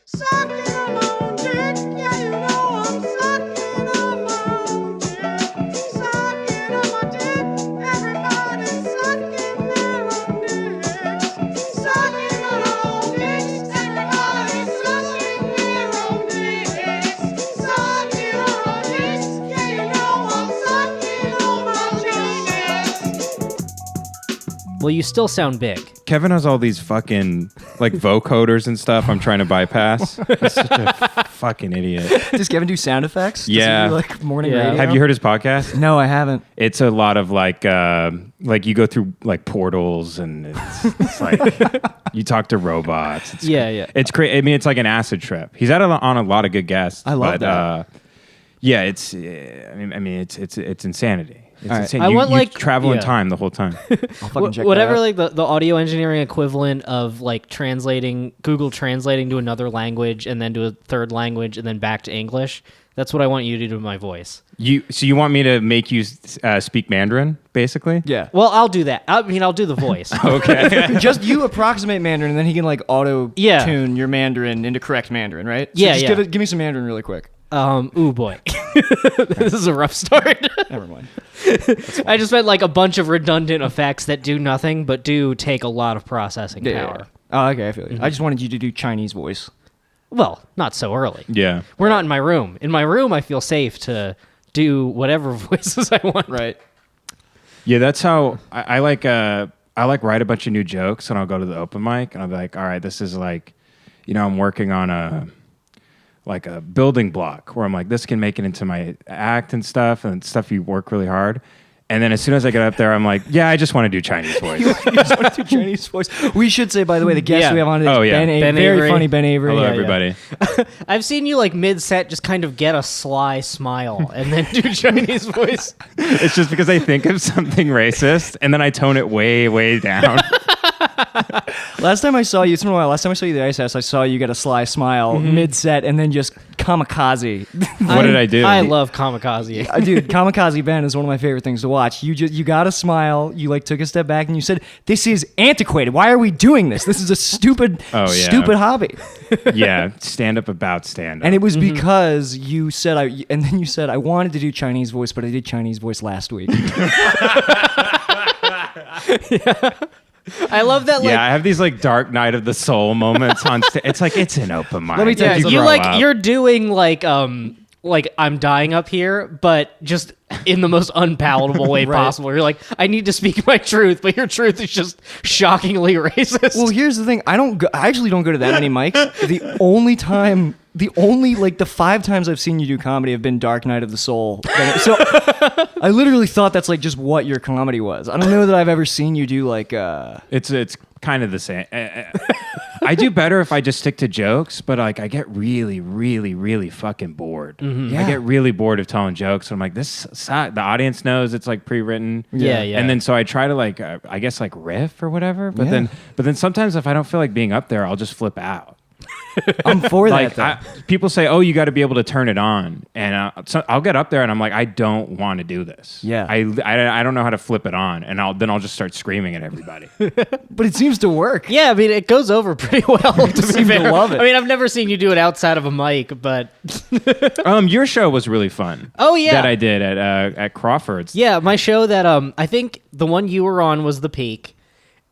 Sucking on my own dick. Yeah, you know I'm sucking on my own dick. Sucking on my dick. Everybody's sucking their own dicks. Sucking on our own dicks. Everybody's sucking their own dicks. Sucking on our dicks. Yeah, you know I'm sucking on my dicks. Well, you still sound big. Kevin has all these fucking like vocoders and stuff I'm trying to bypass. He's such a fucking idiot. Does Kevin do sound effects? Yeah. Does he do, like morning Yeah. radio? Have you heard his podcast? No, I haven't. It's a lot of like you go through like portals and it's like you talk to robots. It's Yeah. It's crazy. I mean, it's like an acid trip. He's on a lot of good guests. I love that. Yeah, it's. I mean, it's insanity. It's All right. insane. I You want, like- travel in yeah. time the whole time. I'll fucking check Whatever, that out. like the audio engineering equivalent of like Google translating to another language and then to a third language and then back to English. That's what I want you to do to my voice. So you want me to make you speak Mandarin, basically? Yeah. Well, I'll do that. I'll do the voice. Okay. Just you approximate Mandarin, and then he can like auto Yeah. tune your Mandarin into correct Mandarin, right? So Yeah, just yeah. give me some Mandarin really quick. Ooh boy. This is a rough start. Never mind. I just meant like a bunch of redundant effects that do nothing but do take a lot of processing power. Oh, okay, I feel you. I just wanted you to do Chinese voice. Well, not so early. Yeah. We're not in my room. In my room, I feel safe to do whatever voices I want. Right. Yeah, that's how I like write a bunch of new jokes and I'll go to the open mic and I'll be like, all right, this is like, I'm working on a building block where I'm like, this can make it into my act and stuff you work really hard. And then as soon as I get up there, I'm like, yeah, I just want to do Chinese voice. You just want to do Chinese voice. We should say, by the way, the guest Yeah. we have on today is Oh, yeah. Ben very Avery. funny Ben Avery. Hello, Yeah, yeah. everybody. I've seen you like mid-set just kind of get a sly smile and then do Chinese voice. It's just because I think of something racist and then I tone it way, way down. Last time I saw you, it's been a while. Last time I saw you at the Ice House, I saw you get a sly smile mid-set and then just kamikaze. What did I do? I love kamikaze. Dude, Kamikaze Ben is one of my favorite things to watch. You got a smile, you like took a step back and you said, "This is antiquated. Why are we doing this? This is a stupid stupid hobby." Yeah, stand up about stand up. And it was because you said I wanted to do Chinese voice, but I did Chinese voice last week. I love that. Like, I have these like dark night of the soul moments on stage. It's like it's an open mic. Let me tell you grow something. up. you're doing like I'm dying up here, but just in the most unpalatable way Right. possible. You're like, I need to speak my truth, but your truth is just shockingly racist. Well, here's the thing. I actually don't go to that many mics. The only like the 5 times I've seen you do comedy have been Dark Night of the Soul. So I literally thought that's like just what your comedy was. I don't know that I've ever seen you do like It's kind of the same. I do better if I just stick to jokes, but like I get really, really, really fucking bored. Yeah. I get really bored of telling jokes. And I'm like, the audience knows it's like pre-written. Yeah. And then so I try to like, I guess like riff or whatever. But Yeah. then sometimes if I don't feel like being up there, I'll just flip out. I'm for Like that. Though. people say, oh, you got to be able to turn it on, and so I'll get up there and I'm like, I don't want to do this. Yeah. I don't know how to flip it on, and I'll just start screaming at everybody. But it seems to work. yeah, I mean, it goes over pretty well. To be seem to fair, love it. I mean, I've never seen you do it outside of a mic, but Your show was really fun. Oh, yeah. that I did at Crawford's. yeah, my show that I think the one you were on was the peak.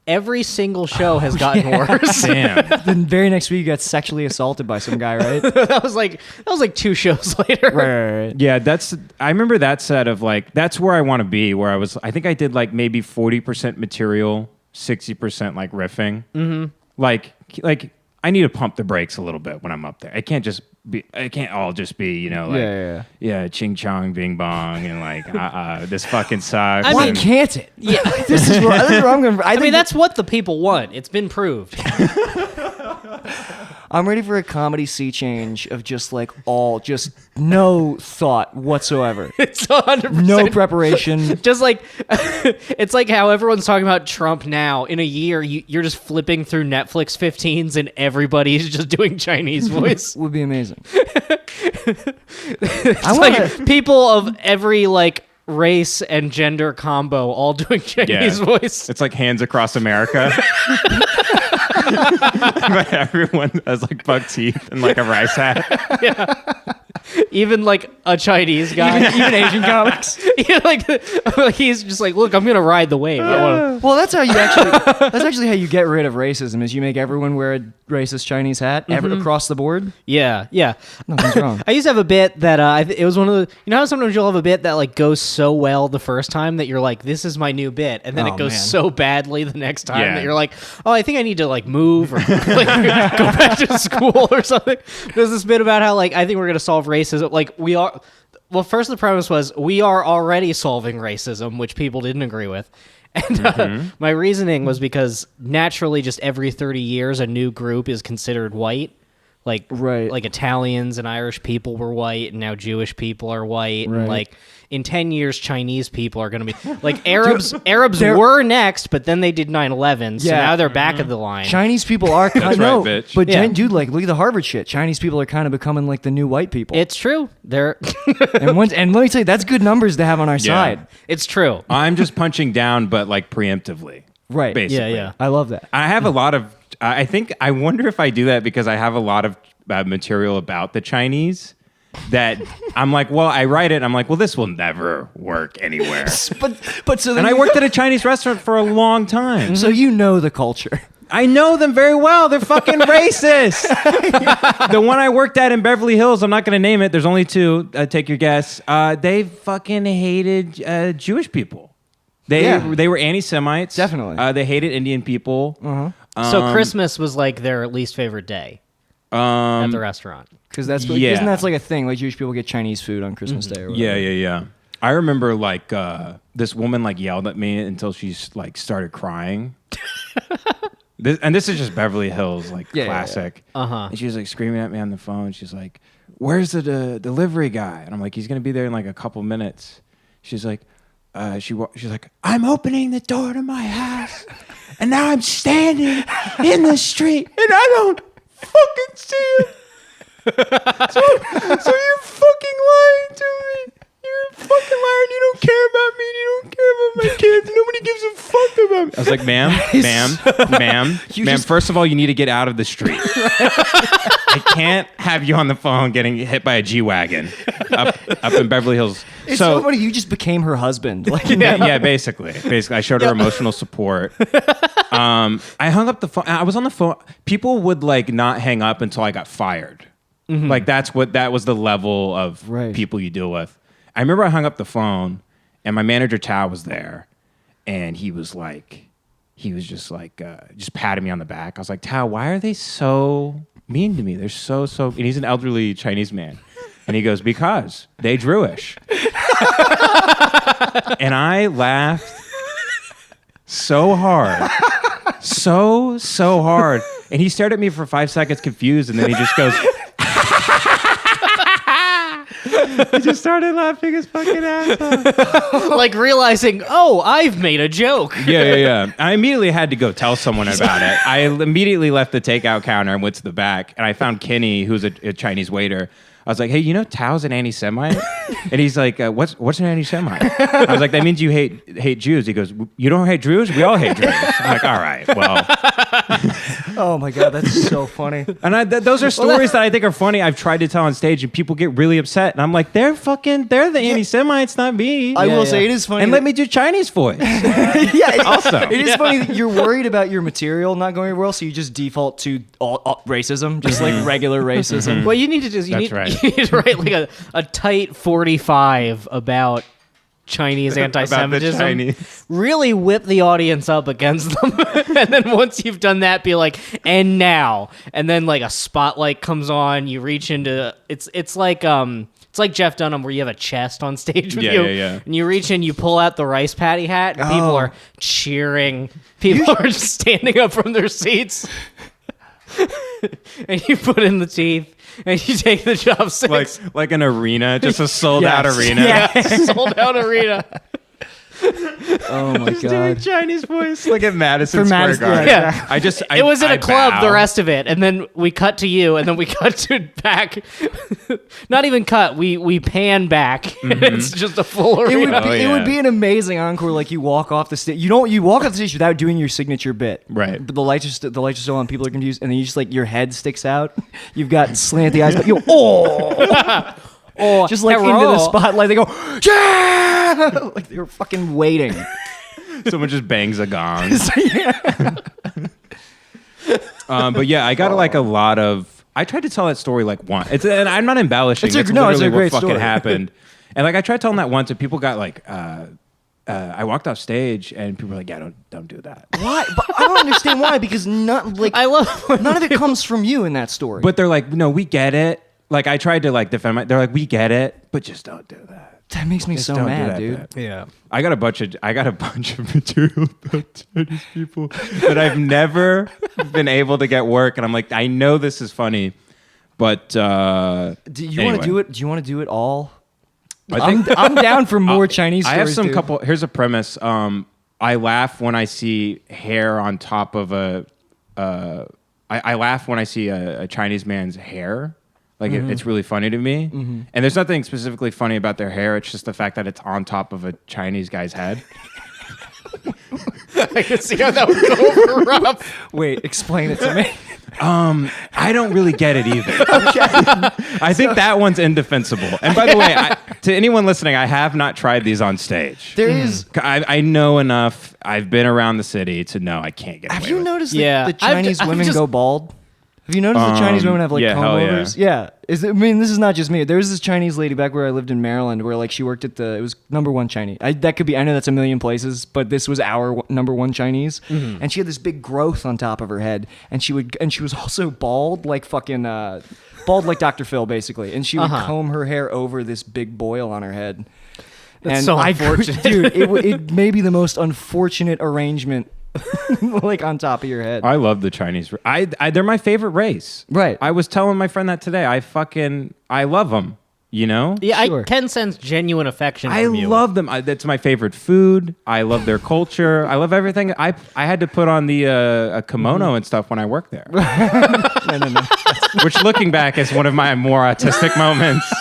Every single show has gotten worse. Damn. The very next week you got sexually assaulted by some guy, right? that was like 2 shows later. Right. Yeah, I remember that set of like, that's where I want to be, where I think I did like maybe 40% material, 60% like riffing. Mm-hmm. Like I need to pump the brakes a little bit when I'm up there. It can't all just be, yeah, ching chong, bing bong, and like, this fucking sucks. I Why mean- can't it? Yeah. This is where I'm going. I mean, that's what the people want. It's been proved. I'm ready for a comedy sea change of just no thought whatsoever. It's 100%. No preparation. Just like, it's like how everyone's talking about Trump now. In a year, you're just flipping through Netflix 15s and everybody's just doing Chinese voice. Would be amazing. It's I like wanna- people of every like race and gender combo all doing Chinese voice. It's like Hands Across America. But everyone has like buck teeth and like a rice hat. Even like a Chinese guy. Even Asian comics. He's just like, look, I'm gonna ride the wave. I wanna... Well, that's actually how you get rid of racism. Is you make everyone wear a racist Chinese hat across the board. Yeah. Nothing's wrong. I used to have a bit that it was one of the. You know how sometimes you'll have a bit that like goes so well the first time that you're like, this is my new bit, and then Oh, it goes man. so badly the next time Yeah. that you're like, oh, I think I need to like move or like go back to school or something. There's this bit about how like I think we're gonna solve racism. Like we are. Well, first the premise was we are already solving racism, which people didn't agree with. And my reasoning was because naturally, just every 30 years, a new group is considered white. Like, Right. like Italians and Irish people were white, and now Jewish people are white. And Right. like in 10 years, Chinese people are going to be like Arabs. Arabs they're- were next, but then they did 9/11, so Yeah. now they're back of the line. Chinese people are kind That's of right, bitch. but Yeah. dude, like look at the Harvard shit. Chinese people are kind of becoming like the new white people. It's true. They're and let me tell you, that's good numbers to have on our side. it's true. I'm just punching down, but like preemptively. Right. Basically. Yeah. I love that. I have a lot of. I wonder if I do that because I have a lot of material about the Chinese that I'm like, well, I write it. And I'm like, well, this will never work anywhere. But so then And I worked at a Chinese restaurant for a long time. so you know the culture. I know them very well. They're fucking racist. The one I worked at in Beverly Hills, I'm not going to name it. There's only two. Take your guess. They fucking hated Jewish people. They were anti-Semites. Definitely. They hated Indian people. So Christmas was like their least favorite day at the restaurant. Because that's Yeah. isn't that like a thing? Like Jewish people get Chinese food on Christmas Day or whatever. Yeah. I remember like this woman like yelled at me until she like started crying. This is just Beverly Hills, like classic. Uh-huh. And she was like screaming at me on the phone. She's like, "Where's the delivery guy?" And I'm like, "He's gonna be there in like a couple minutes." She's like, she's like, "I'm opening the door to my house, and now I'm standing in the street, and I don't fucking see him. So you're fucking lying to me. You're a fucking liar. And you don't care about me. And you don't care about my kids. Nobody gives a fuck about me." I was like, ma'am. First of all, you need to get out of the street. I can't have you on the phone getting hit by a G-Wagon up in Beverly Hills. It's so funny. You just became her husband. Like, Yeah, basically, I showed her emotional support. I hung up the phone. I was on the phone. People would like not hang up until I got fired. Like that was the level of people you deal with. I remember I hung up the phone, and my manager Tao was there, and he was just patting me on the back. I was like, "Tao, why are they so mean to me? They're so." And he's an elderly Chinese man, and he goes, "Because they Jewish." And I laughed so hard, so hard, and he stared at me for 5 seconds, confused, and then he just goes. He just started laughing his fucking ass off. Like realizing, oh, I've made a joke. Yeah. I immediately had to go tell someone about it. I immediately left the takeout counter and went to the back, and I found Kenny, who's a Chinese waiter. I was like, "Hey, you know Tao's an anti-Semite?" And he's like, "What's an anti-Semite?" I was like, "That means you hate Jews." He goes, "You don't hate Jews? We all hate Jews." I'm like, "All right, well." Oh my god, that's so funny. And those are stories that I think are funny. I've tried to tell on stage, and people get really upset. And I'm like, they're the anti-Semites, not me. I will say it is funny. And let me do Chinese voice. Also. It is funny that you're worried about your material not going well, so you just default to all racism, just like regular racism. What you need to do is you need to write like a tight 45 about Chinese anti-Semitism. Chinese. Really whip the audience up against them, and then once you've done that, be like, "And now," and then like a spotlight comes on. You reach into it's like Jeff Dunham, where you have a chest on stage with you, and you reach in, you pull out the rice patty hat, and people are cheering. People are just standing up from their seats, and you put in the teeth. And you take the chopsticks. Like an arena, just a sold out arena. Yeah, sold out arena. Oh my Just doing god. Chinese voice. Look at Madison For Square Madison, Garden. yeah. I It was in I a club, bow. the rest of it, and then we cut to you, and then we cut to back. Not even cut. We pan back. It's just a full It arena. would, be, Oh, it would yeah. be an amazing encore. Like you walk off the stage, you walk off the stage without doing your signature bit. Right. But the lights are still on. People are confused, and then you just like your head sticks out. You've got slanty eyes, but you Oh, just like into the spotlight. They go yeah, like they were fucking waiting. Someone just bangs a gong. So, yeah. But yeah, I got like a lot of. I tried to tell that story like once. And I'm not embellishing. It's a- It's no, it's a literally great what fucking story. happened. And like I tried telling that once, and people got like. I walked off stage, and people were like, "Yeah, don't do that." Why? But I don't understand why. Because none of it comes from you in that story. But they're like, "No, we get it." Like I tried to like defend my. They're like, "We get it, but just don't do that." that makes me Just so don't do mad, that dude. bit. Yeah. I got a bunch of material about Chinese people that I've never been able to get work, and I'm like, I know this is funny, but Do you want anyway. to do it? Do you want to do it all? I think I'm down for more Chinese I stories. have some dude. couple. Here's a premise. I laugh when I see hair on top of a. I laugh when I see a Chinese man's hair. Like it's really funny to me. And there's nothing specifically funny about their hair. It's just the fact that it's on top of a Chinese guy's head. I can see how that would go over rough. Wait, explain it to me. I don't really get it either. I think that one's indefensible. And by the way, to anyone listening, I have not tried these on stage. There is. I know enough. I've been around the city to know I can't get Have away you with it. noticed Yeah. that the I've Chinese I've women just- go bald? Have you noticed the Chinese women have like yeah, comb hell yeah. overs? Yeah. I mean, this is not just me. There was this Chinese lady back where I lived in Maryland where like she worked at it was #1 Chinese. That could be, I know that's a million places, but this was our #1 Chinese. And she had this big growth on top of her head. And she was also bald, like fucking, bald like Dr. Phil basically. And she would comb her hair over this big boil on her head. That's and so I unfortunate. dude, it may be the most unfortunate arrangement like on top of your head. I love the Chinese. They're my favorite race. Right. I was telling my friend that today. I love them. You know. Yeah, Sure. I can sense genuine affection I from you. love them. That's my favorite food. I love their culture. I love everything. I had to put on the a kimono and stuff when I worked there. No. Which, looking back, is one of my more autistic moments.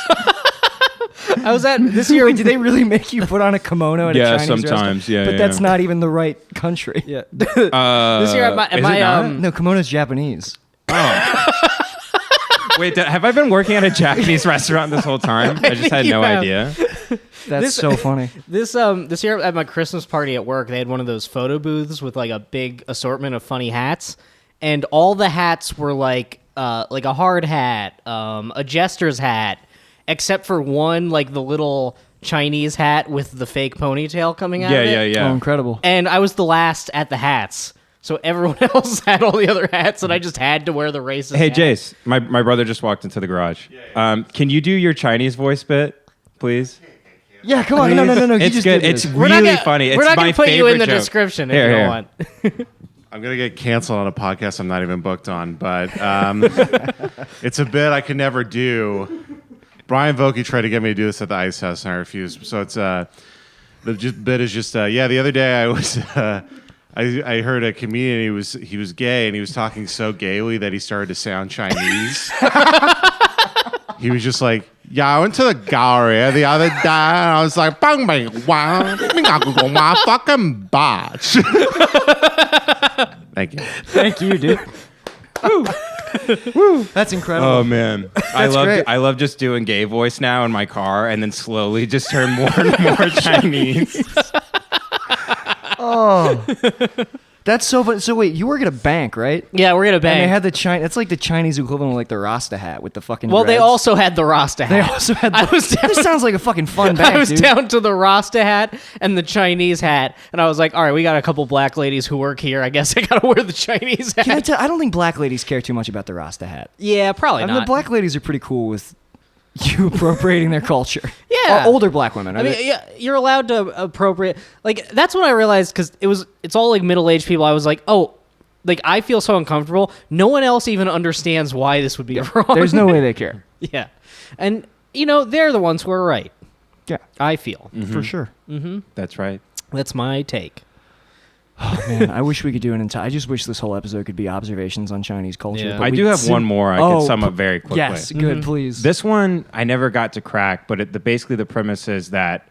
I was at this year. Wait, did they really make you put on a kimono at Yeah, a Chinese sometimes, restaurant? yeah, But yeah. that's not even the right country. Yeah. This year at my, is it not? No, kimono's Japanese. Wait, have I been working at a Japanese restaurant this whole time? I just had you no have. idea. That's so funny. This year at my Christmas party at work, they had one of those photo booths with like a big assortment of funny hats, and all the hats were like a hard hat, a jester's hat, except for one like the little Chinese hat with the fake ponytail coming out. of it. Yeah. Oh, incredible. And I was the last at the hats, so everyone else had all the other hats, and I just had to wear the racist. Hey, hat. Jace, my brother just walked into the garage. Can you do your Chinese voice bit, please? Yeah, come on. No. You It's just good. did It's this. really funny. It's We're not my gonna put you in favorite the joke. description if Here, you here. don't want. I'm gonna get canceled on a podcast I'm not even booked on, but it's a bit I could never do. Brian Vokey tried to get me to do this at the Ice House, and I refused. So it's the bit is just the other day I was I heard a comedian. He was gay, and he was talking so gaily that he started to sound Chinese. He was just like, "Yeah, I went to the gallery the other day, and I was like, bang bang wow, fucking botch." Thank you. Thank you, dude. Woo. That's incredible. Oh man, great. I love just doing gay voice now in my car, and then slowly just turn more and more Chinese. Oh. That's so funny. So wait, you work at a bank, right? Yeah, we're gonna And they bang. had the That's like the Chinese equivalent of like the Rasta hat with the fucking. Well, they dreads. also had the Rasta hat. They also had. I was down, This sounds like a fucking fun bank, I was dude. down to the Rasta hat and the Chinese hat, and I was like, all right, we got a couple black ladies who work here. I guess I gotta wear the Chinese hat. Can I tell? I don't think black ladies care too much about the Rasta hat. Yeah, probably I mean, not. the black ladies are pretty cool with you appropriating their culture. Yeah. Older black women. I mean, yeah, you're allowed to appropriate. Like that's when I realized because it's all like middle-aged people. I was like, oh, like I feel so uncomfortable. No one else even understands why this would be wrong. there's no way they care. Yeah, and they're the ones who are right. Yeah, I feel. for sure. That's right. That's my take. Oh, man, I wish we could do an entire. I just wish this whole episode could be observations on Chinese culture. Yeah. but I we do have sim- one more I Oh, can sum up very quickly. Yes, good, please. This one I never got to crack, but basically the premise is that,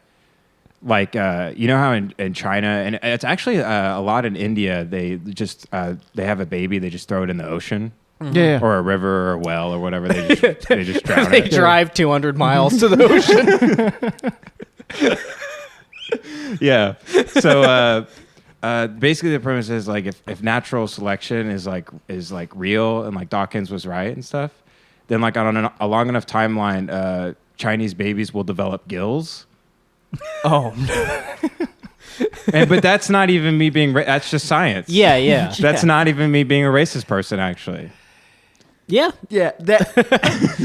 like, you know how in China, and it's actually a lot in India, they just they have a baby, they just throw it in the ocean yeah. or a river or a well or whatever. They just drown They it. drive 200 miles to the ocean. Yeah. So basically the premise is like if natural selection is like real and like Dawkins was right and stuff, then like on a long enough timeline, Chinese babies will develop gills. Oh, But that's not even me being that's just science. Yeah, yeah. That's not even me being a racist person, actually. Yeah. yeah. That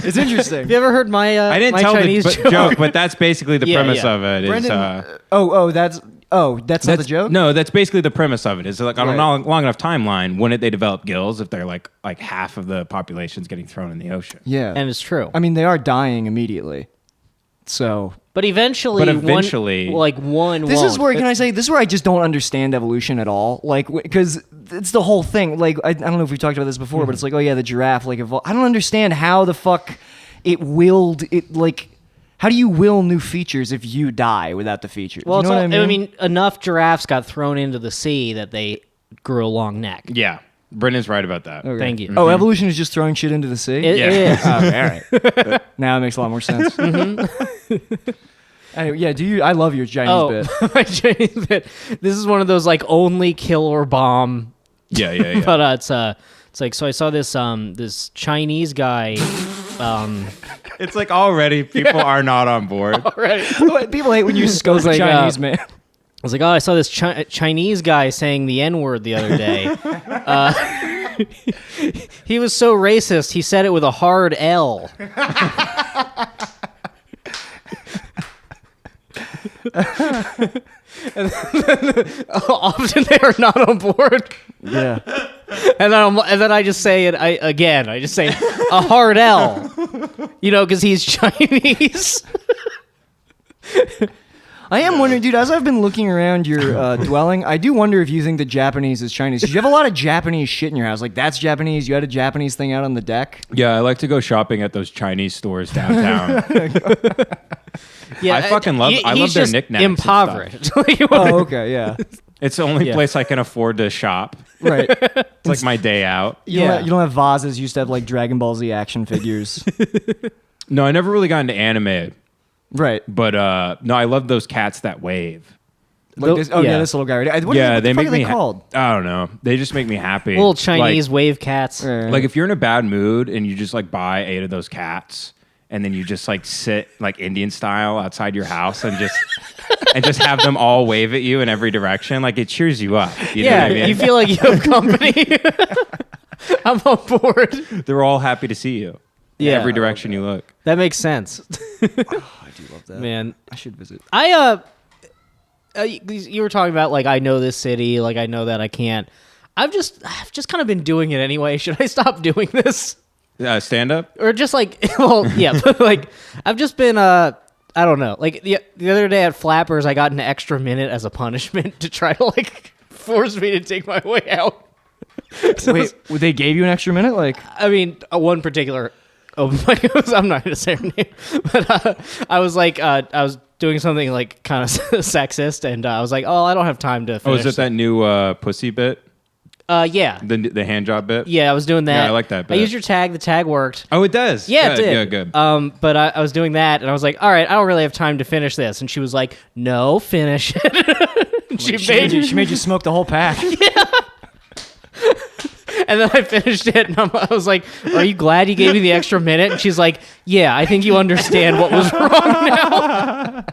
it's interesting. Have you ever heard my I didn't my tell Chinese the joke? joke, but that's basically the Yeah, premise yeah. of it. Is, Brendan, that's not the joke. No, that's basically the premise of it. Is like on Right. a long enough timeline, wouldn't they develop gills if they're like half of the population's getting thrown in the ocean? Yeah, And it's true. I mean they are dying immediately. So But eventually, one this won't. is where, can I say, this is where I just don't understand evolution at all. Like, because it's the whole thing. Like, I don't know if we've talked about this before, but it's like, oh yeah, the giraffe, like, I don't understand how the fuck it willed, like, how do you will new features if you die without the features? Well, you know it's what all, I mean? enough giraffes got thrown into the sea that they grew a long neck. Yeah, Brendan's right about that. Okay. Thank you. Oh, evolution is just throwing shit into the sea? It Yeah. is. Okay, all right. Now it makes a lot more sense. Anyway, yeah, I love your Chinese bit. my Chinese bit. This is one of those like only kill or bomb. Yeah. But it's like, so I saw this this Chinese guy. It's like already people are not on board. People hate when you scope like, a Chinese man. I was like, oh, I saw this Chinese guy saying the N-word the other day. He was so racist, he said it with a hard L. And then, often they are not on board. Yeah. And then I just say it again. I just say a hard L. You know, because he's Chinese. I am wondering, dude, as I've been looking around your dwelling, I do wonder if you think the Japanese is Chinese. 'Cause you have a lot of Japanese shit in your house. Like, that's Japanese. You had a Japanese thing out on the deck. Yeah, I like to go shopping at those Chinese stores downtown. Yeah, I fucking love- I love he's their just knickknacks and impoverished. Oh, okay, yeah. It's the only Yeah. place I can afford to shop. Right. It's like my day out. You don't have vases. You used to have, like, Dragon Ball Z action figures. No, I never really got into anime, Right. but no, I love those cats that wave. Like this, oh, yeah. yeah. This little guy. Right? What Yeah, the they fuck make are they me called? I don't know. They just make me happy. Little Chinese wave cats. Like if you're in a bad mood and you just like buy 8 of those cats and then you just like sit like Indian style outside your house and just have them all wave at you in every direction, like it cheers you up. You know Yeah, what I mean? you feel like you have company. I'm on board. They're all happy to see you. In Yeah. every direction you look. That makes sense. I do love that. Man, I should visit. you were talking about like I know this city, like I know that I can't. I've just kind of been doing it anyway. Should I stop doing this? Stand up? Or just like, well, yeah, but like I've just been I don't know. Like the other day at Flappers, I got an extra minute as a punishment to try to like force me to take my way out. So Wait, they gave you an extra minute? Like, I mean, one particular open mic. I'm not going to say her name, but I was like, I was doing something like kind of sexist, and I was like, oh, I don't have time to Oh, finish. is it that new pussy bit? Yeah. The hand job bit? Yeah, I was doing that. Yeah, I like that I bit. used your tag. The tag worked. Oh, it does? Yeah, it Good, did. Yeah, good. But I was doing that, and I was like, all right, I don't really have time to finish this. And she was like, no, finish it. she made you smoke the whole pack. And then I finished it, and I was like, are you glad you gave me the extra minute? And she's like, yeah, I think you understand what was wrong now.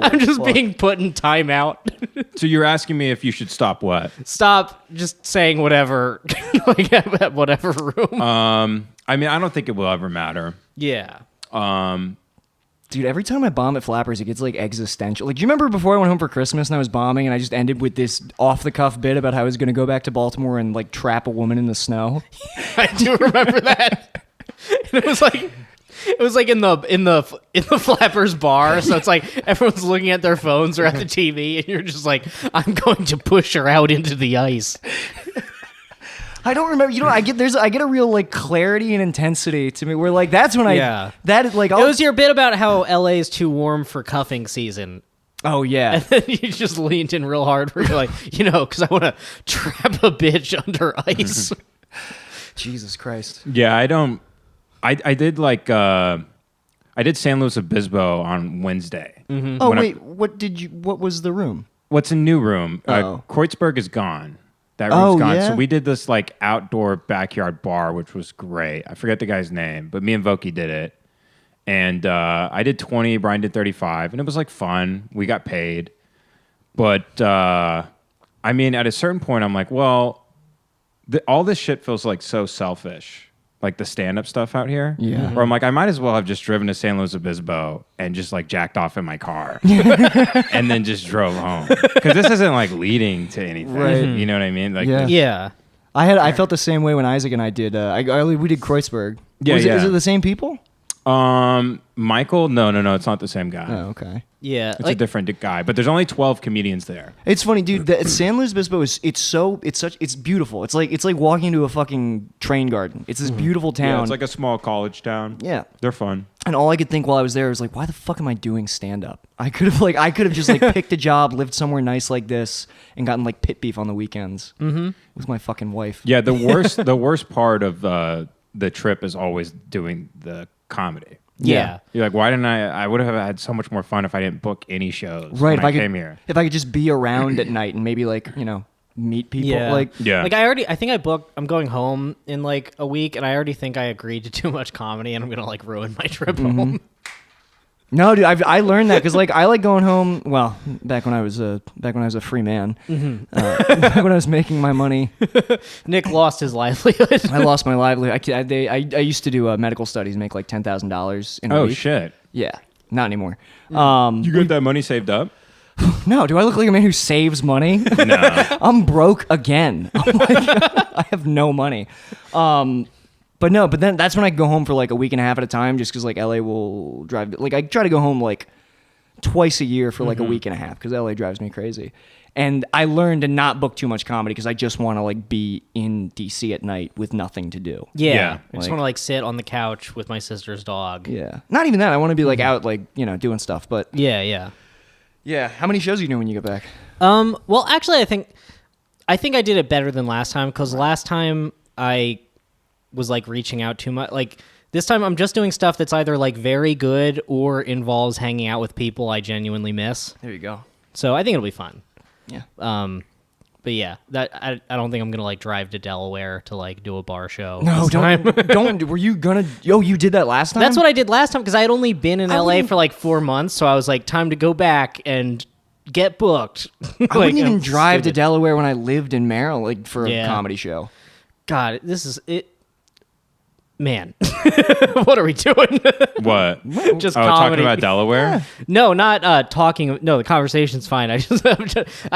I'm just being put in timeout. So you're asking me if you should stop what? Stop just saying whatever, like at whatever room. I mean, I don't think it will ever matter. Yeah. Dude, every time I bomb at Flappers, it gets like existential. Like, do you remember before I went home for Christmas and I was bombing and I just ended with this off-the-cuff bit about how I was going to go back to Baltimore and like trap a woman in the snow? I do remember that. And it was like, It was like in the Flappers bar, so it's like everyone's looking at their phones or at the TV, and you're just like, I'm going to push her out into the ice. I don't remember. You know, I get a real like clarity and intensity to me. Where like that's when that is like It was your bit about how LA is too warm for cuffing season. oh yeah. And then you just leaned in real hard where you're like, because I want to trap a bitch under ice. Jesus Christ. Yeah, I don't. I did like I did San Luis Obispo on Wednesday. Oh wait, what was the room? What's a new room? Oh. Kreutzberg is gone. That room's gone. yeah? So we did this like outdoor backyard bar, which was great. I forget the guy's name, but me and Voki did it. And I did 20, Brian did 35, and it was like fun. We got paid. But I mean, at a certain point, I'm like, well, all this shit feels like so selfish. Like the stand-up stuff out here. Yeah. Where I'm like, I might as well have just driven to San Luis Obispo and just like jacked off in my car. And then just drove home. Because this isn't like leading to anything. Right. You know what I mean? Like, Yeah. Yeah. I felt the same way when Isaac and I did. We did Kreutzberg. Yeah, Is yeah. it the same people? Michael? No, it's not the same guy. Oh, okay. Yeah. It's a different guy. But there's only 12 comedians there. It's funny, dude. San Luis Obispo it's beautiful. It's like walking into a fucking train garden. It's this beautiful town. Yeah, it's like a small college town. Yeah. They're fun. And all I could think while I was there was like, why the fuck am I doing stand up? I could have just like picked a job, lived somewhere nice like this, and gotten like pit beef on the weekends with my fucking wife. Yeah, the worst part of the trip is always doing the comedy. Yeah. You're like, why didn't I would have had so much more fun if I didn't book any shows Right. when I came here. If I could just be around at night and maybe like, meet people. Yeah. Like, Yeah. Like I think I booked, I'm going home in like a week, and I already think I agreed to too much comedy, and I'm going to like ruin my trip home. no, dude, I learned that because like I like going home. Well, back when I was a free man, back when I was making my money, Nick lost his livelihood. I lost my livelihood. I used to do medical studies, make like $10,000 in a Oh week. shit. Yeah, not anymore. You got that money saved up? No, do I look like a man who saves money? No. I'm broke again. I'm like, I have no money. But then that's when I go home for like a week and a half at a time, just because like LA will drive. Like I try to go home like twice a year for like a week and a half because LA drives me crazy. And I learned to not book too much comedy because I just want to like be in DC at night with nothing to do. Yeah. Yeah. I just Like- want to like sit on the couch with my sister's dog. Yeah, not even that. I want to be like out like doing stuff. But Yeah, yeah. yeah, how many shows are you doing when you get back? Well, actually, I think I did it better than last time, because last time I was like reaching out too much. Like this time, I'm just doing stuff that's either like very good or involves hanging out with people I genuinely miss. There you go. So I think it'll be fun. Yeah. But yeah, that I don't think I'm gonna like drive to Delaware to like do a bar show. No, this time. don't. Were you gonna? Yo, you did that last time. That's what I did last time, because I had only been in LA wouldn't- for like 4 months, so I was like, time to go back and get booked. I wouldn't even I'm drive to stupid. Delaware when I lived in Maryland like, for a Yeah. comedy show. God, this is it. Man, what are we doing? What? Just Oh, comedy. talking about Delaware? No, not talking. No, the conversation's fine. I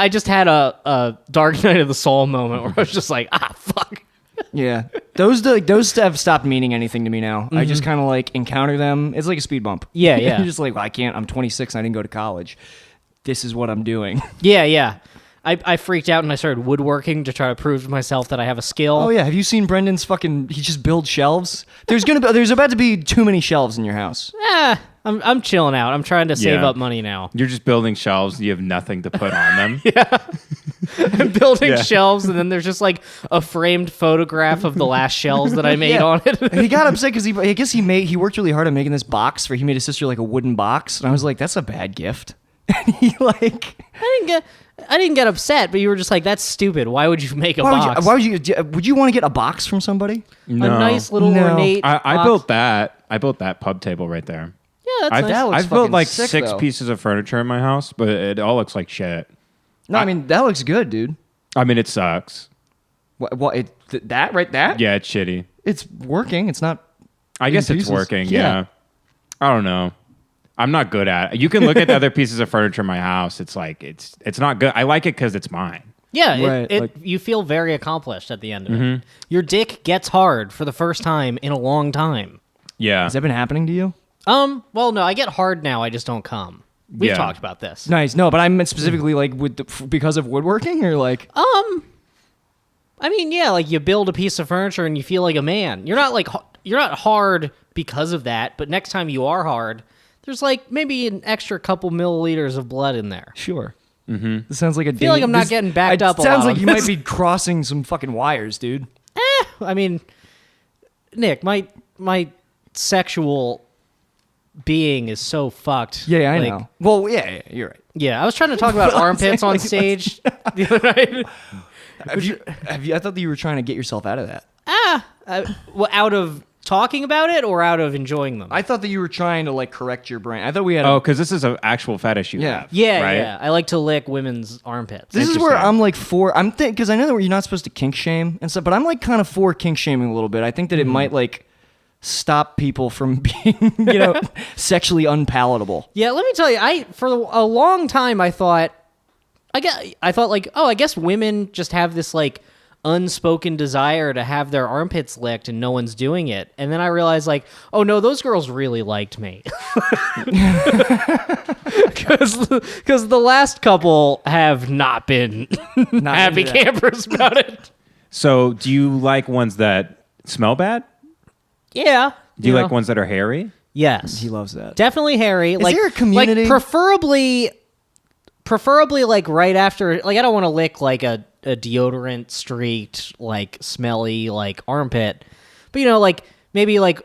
just had a Dark Night of the Soul moment where I was just like, fuck. Yeah, those have stopped meaning anything to me now. I just kind of like encounter them. It's like a speed bump. Yeah, yeah. You're just like, well, I can't. I'm 26 and I didn't go to college. This is what I'm doing. Yeah, yeah. I freaked out and I started woodworking to try to prove to myself that I have a skill. Oh yeah, have you seen Brendan's fucking? He just builds shelves. There's about to be too many shelves in your house. I'm chilling out. I'm trying to save Yeah. up money now. You're just building shelves. You have nothing to put on them. I'm building Yeah. shelves, and then there's just like a framed photograph of the last shelves that I made Yeah. on it. He got upset because I guess he worked really hard on making this box he made his sister like a wooden box, and I was like, that's a bad gift. And he like, I didn't get upset, but you were just like, that's stupid. Why would you make a box? why would you want to get a box from somebody? A nice little No. ornate I box. built that. I built that pub table right there. Yeah, that's I've, nice. That looks I've built fucking like sick, 6 though. pieces of furniture in my house, but it all looks like shit. No, I mean that looks good, dude. I mean, it sucks. What that right that? Yeah, it's shitty. It's working. It's not. I guess in it's pieces. working. Yeah. Yeah. I don't know. I'm not good at it. You can look at the other pieces of furniture in my house. It's like it's not good. I like it because it's mine. Yeah, Right, you feel very accomplished at the end of it. Your dick gets hard for the first time in a long time. Yeah. Has that been happening to you? Well, no, I get hard now. I just don't come. We've Yeah. talked about this. Nice. No, but I meant specifically like because of woodworking or like. I mean, yeah, like you build a piece of furniture and you feel like a man. You're not hard because of that, but next time you are hard, there's like maybe an extra couple milliliters of blood in there. Sure. Mm-hmm. This sounds like a. I feel like I'm not getting backed up a Sounds lot like on you this. might be crossing some fucking wires, dude. I mean, Nick, my sexual being is so fucked. Yeah, I Like, know. Well, yeah, you're right. Yeah, I was trying to talk about armpits on stage the other night. Have you? I thought that you were trying to get yourself out of that. Well, out of talking about it or out of enjoying them? I thought that you were trying to like correct your brain. I thought we had. Oh, because this is an actual fetish you Yeah. have. yeah, right? yeah. I like to lick women's armpits. This is where Interesting. I'm like for. I'm because I know that you're not supposed to kink shame and stuff, but I'm like kind of for kink shaming a little bit. I think that it might like stop people from being, sexually unpalatable. Yeah, let me tell you, for a long time I thought like, oh, I guess women just have this like unspoken desire to have their armpits licked and no one's doing it. And then I realized like, oh no, those girls really liked me. Because the last couple have not been Not happy into that. campers about it. So, do you like ones that smell bad? Yeah. Do you like ones that are hairy? Yes. He loves that. Definitely hairy. Like, there a community? Like preferably like right after. Like I don't want to lick like a deodorant streaked like smelly like armpit, but like maybe like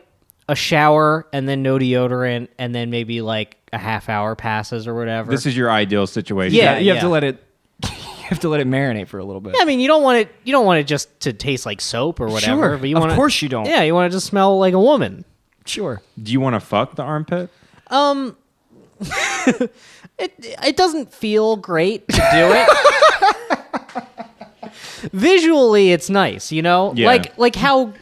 a shower and then no deodorant and then maybe like a half hour passes or whatever. This is your ideal situation. Yeah. You have to let it. You have to let it marinate for a little bit. I mean, you don't want it just to taste like soap or whatever. Sure. But you Of want course you don't. Yeah, you want it to smell like a woman. Sure. Do you want to fuck the armpit? It doesn't feel great to do it. Visually, it's nice, Yeah. Like how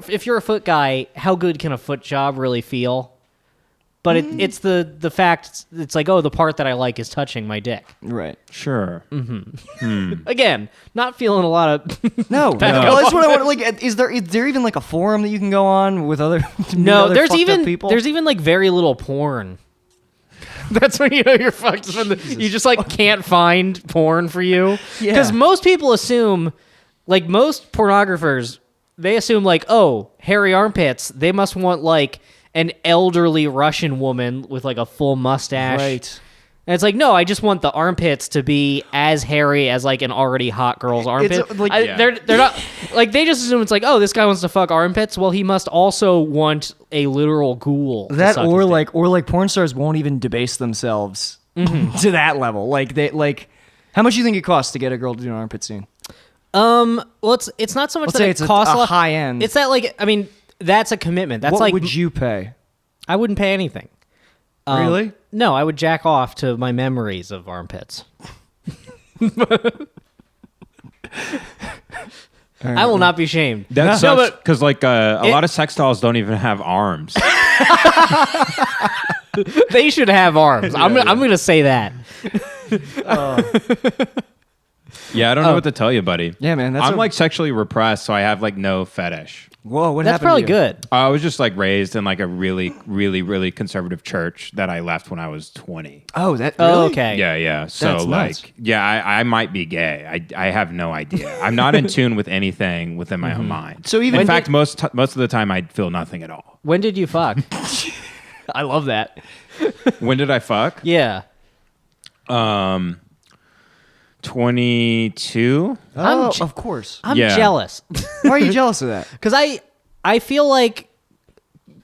if you're a foot guy, how good can a foot job really feel? But it's the fact it's like, oh, the part that I like is touching my dick. Right. Sure. Again, not feeling a lot of No. Well, that's what I want. Like, is there even like a forum that you can go on with other? No, other there's fucked up even people? there's even like very little porn. That's when you know you're fucked. When you just like can't find porn for you. Yeah. Because most people assume, like most pornographers, they assume like, oh, hairy armpits. They must want like an elderly Russian woman with like a full mustache. Right. And it's like, no, I just want the armpits to be as hairy as like an already hot girl's armpit. like- Yeah. They're not like they just assume it's like, oh, this guy wants to fuck armpits. Well, he must also want a literal ghoul. to That suck his dick. or like porn stars won't even debase themselves to that level. Like they like, how much do you think it costs to get a girl to do an armpit scene? Well, it's not so much Let's that say it it's a costs lot. high end. It's that like I mean that's a commitment. That's what like would you pay? I wouldn't pay anything. Really? No, I would jack off to my memories of armpits. I will not be shamed. That No, sucks but because like a lot of sex dolls don't even have arms. they should have arms. I'm going to say that. Yeah, I don't know what to tell you, buddy. Yeah, man, that's I'm a- like sexually repressed, so I have like no fetish. Whoa, what That's happened? probably to you? good. I was just like raised in like a really, really, really conservative church that I left when I was 20. Oh, that. Oh, Really? okay. Yeah. So That's nuts. like, yeah, I might be gay. I have no idea. I'm not in tune with anything within my own mind. So even- in fact, most of the time I feel nothing at all. When did you fuck? I love that. When did I fuck? Yeah. 22. Oh, je- of course. I'm Yeah. jealous. Why are you jealous of that? Because I feel like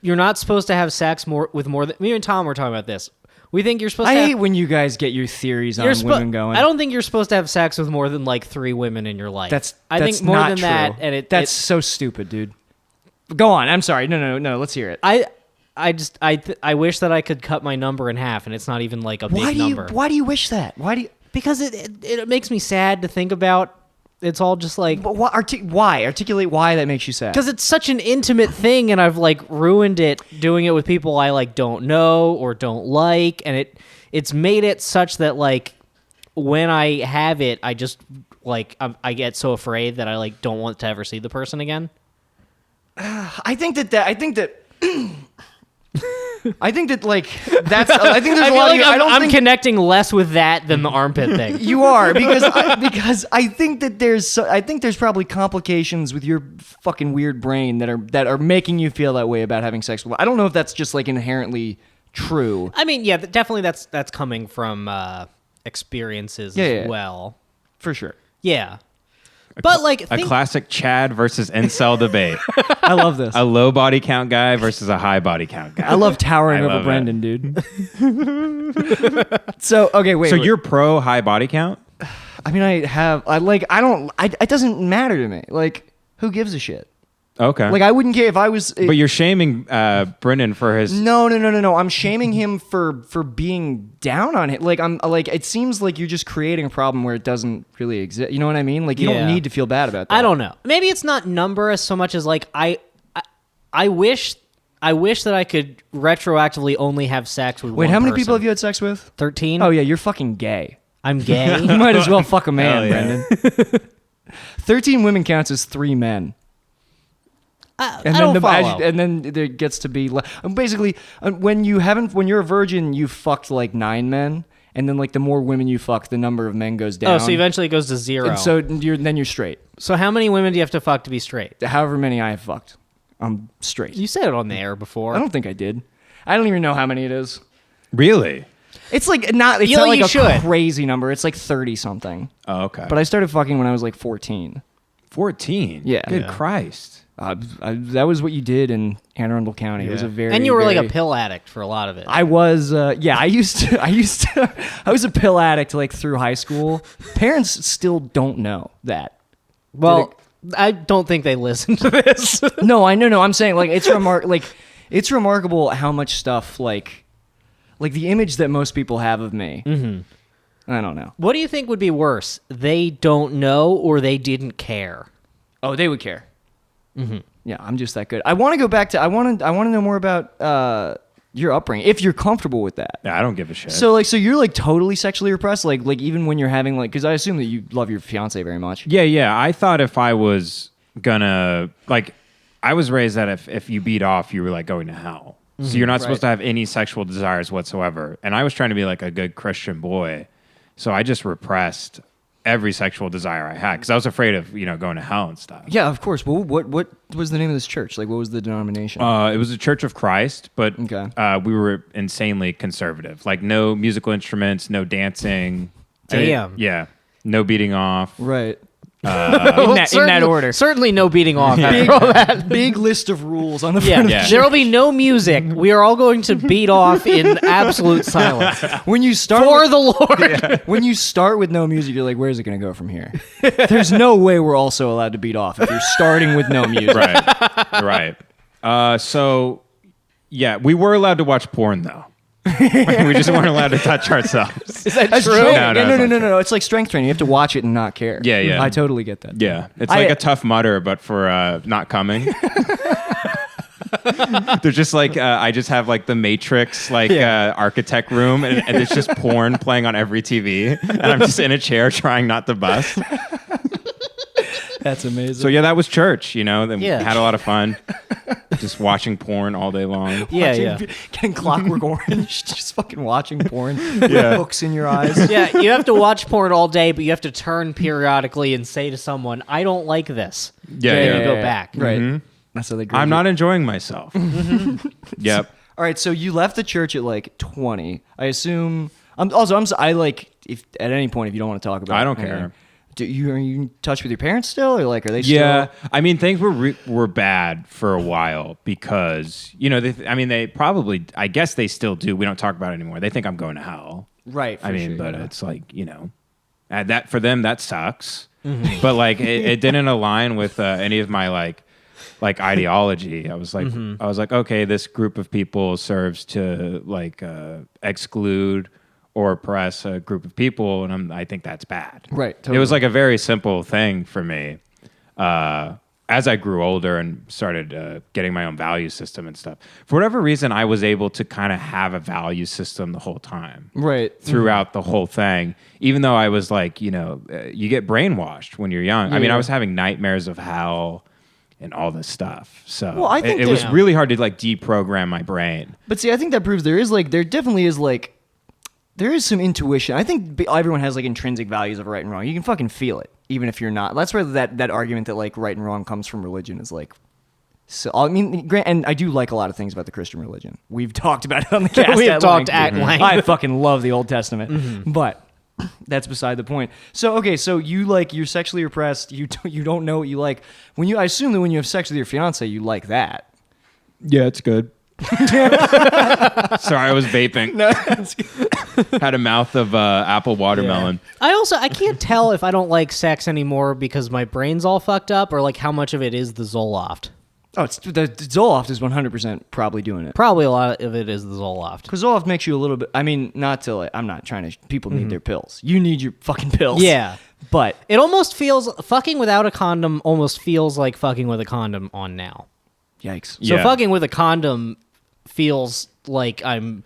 you're not supposed to have sex with more than me and Tom were talking about this. We think you're supposed I to hate have, when you guys get your theories on you're women going. I don't think you're supposed to have sex with more than like 3 women in your life. I that's think more not than true. that, and that's so stupid, dude. Go on. I'm sorry. No. Let's hear it. I wish that I could cut my number in half, and it's not even like a big number. Why do you wish that? Why do you? Because it makes me sad to think about. It's all just like But why? Articulate why that makes you sad. because it's such an intimate thing, and I've like ruined it doing it with people I like don't know or don't like, and it's made it such that like when I have it, I just like I get so afraid that I like don't want to ever see the person again. I think that I think that like that's. I think there's I a feel lot like of. I don't I'm think connecting less with that than the armpit thing. you are because I think that there's probably complications with your fucking weird brain that are making you feel that way about having sex with. I don't know if that's just like inherently true. I mean, yeah, definitely that's coming from experiences as well. For sure. Yeah. But like A classic Chad versus incel debate. I love this. A low body count guy versus a high body count guy. I love towering I over love Brendan, dude. So okay, wait. So wait. you're pro high body count? I mean, it doesn't matter to me. Like, who gives a shit? Okay. Like, I wouldn't care if I was. but you're shaming Brendan for his. No. I'm shaming him for being down on it. Like, I'm like, it seems like you're just creating a problem where it doesn't really exist. You know what I mean? Like, you Yeah. don't need to feel bad about that. I don't know. Maybe it's not number as so much as like I wish that I could retroactively only have sex with. Wait, one how many person. people have you had sex with? 13. Oh yeah, you're fucking gay. I'm gay. You might as well fuck a man, Hell yeah. Brendan. 13 women counts as 3 men. I And don't then follow. and then there gets to be basically when you're a virgin, you fucked like 9 men, and then like the more women you fuck, the number of men goes down. Oh, so eventually it goes to 0. And so you're straight. So how many women do you have to fuck to be straight? However many I have fucked, I'm straight. You said it on the air before. I don't think I did. I don't even know how many it is. Really? It's like not. It's You not know, like you a should. crazy number. It's like 30 something. Oh, okay. But I started fucking when I was like 14. 14. Yeah. Good Yeah. Christ. That was what you did in Anne Arundel County. It was a very And you were like a very- pill addict for a lot of it. I was, yeah. I was a pill addict like through high school. Parents still don't know that. well, I don't think they listen to this. No, I know. No, I'm saying like it's remarkable how much stuff like the image that most people have of me. Mm-hmm. I don't know. What do you think would be worse? They don't know or they didn't care? Oh, they would care. Mm-hmm. Yeah, I'm just that good. I want to go back to. I want to know more about your upbringing, if you're comfortable with that. Yeah, I don't give a shit. So you're like totally sexually repressed, like even when you're having like, because I assume that you love your fiance very much. Yeah. I thought if I was gonna like, I was raised that if you beat off, you were like going to hell. So you're not supposed to have any sexual desires whatsoever. And I was trying to be like a good Christian boy, so I just repressed every sexual desire I had because I was afraid of going to hell and stuff. Yeah, of course. Well, what was the name of this church? Like, what was the denomination? It was a Church of Christ, but Okay. we were insanely conservative. Like no musical instruments, no dancing. Damn. Yeah, no beating off. Right. In that order. Certainly no beating off after all that. Big list of rules on the Yeah, front of Yeah. the there will be no music. We are all going to beat off in absolute silence When you start for with, the Lord. when you start with no music, you're like, where's it going to go from here? There's no way we're also allowed to beat off if you're starting with no music. Right. So, yeah, we were allowed to watch porn though. We just weren't allowed to touch ourselves. Is that That's true? true. No, No. It's like strength training. You have to watch it and not care. Yeah. I totally get that. Yeah, it's like a Tough Mudder, but for not coming. They're just like I just have like the Matrix architect room, and it's just porn playing on every TV, and I'm just in a chair trying not to bust. That's amazing. So yeah, that was church. Then we Yeah. had a lot of fun, just watching porn all day long. Yeah. Getting Clockwork Orange, just fucking watching porn. Yeah. Hooks in your eyes. Yeah, you have to watch porn all day, but you have to turn periodically and say to someone, I don't like this. Yeah, Then yeah. you go back. Right. That's how they I'm not enjoying myself. Yep. All right, so you left the church at like 20. I assume. I like if at any point if you don't want to talk about. I don't it, care. Are you in touch with your parents still, or like are they still? Yeah, I mean things were bad for a while because they probably, I guess they still do. We don't talk about it anymore. They think I'm going to hell. Right. I mean, sure, but yeah. it's like that for them that sucks. But like it didn't align with any of my like ideology. I was like, okay, this group of people serves to like exclude or oppress a group of people, and I think that's bad. Right, It was totally. like a very simple thing for me. As I grew older and started getting my own value system and stuff, for whatever reason, I was able to kind of have a value system the whole time. Right. Throughout the whole thing, even though I was like, you get brainwashed when you're young. I mean, I was having nightmares of hell. and all this stuff. So Well, I think it was that- really hard to like deprogram my brain. But see, I think that proves there definitely is like, there is some intuition. I think everyone has like intrinsic values of right and wrong. You can fucking feel it, even if you're not. That's where that argument that like right and wrong comes from religion is like. So I mean, and I do like a lot of things about the Christian religion. We've talked about it on the cast. We've at talked length. at length. I fucking love the Old Testament, but that's beside the point. So okay, so you're sexually repressed. You don't know what you like. I assume that when you have sex with your fiance, you like that. Yeah, it's good. Sorry, I was vaping. Had a mouth of apple watermelon. I can't tell if I don't like sex anymore because my brain's all fucked up or like how much of it is the Zoloft. Oh, the Zoloft is 100% probably doing it. Probably a lot of it is the Zoloft. Because Zoloft makes you a little bit. I mean, not to like. I'm not trying to. People need their pills. You need your fucking pills. Yeah. But It almost feels fucking without a condom almost feels like fucking with a condom on now. yikes. So Yeah. fucking with a condom feels like I'm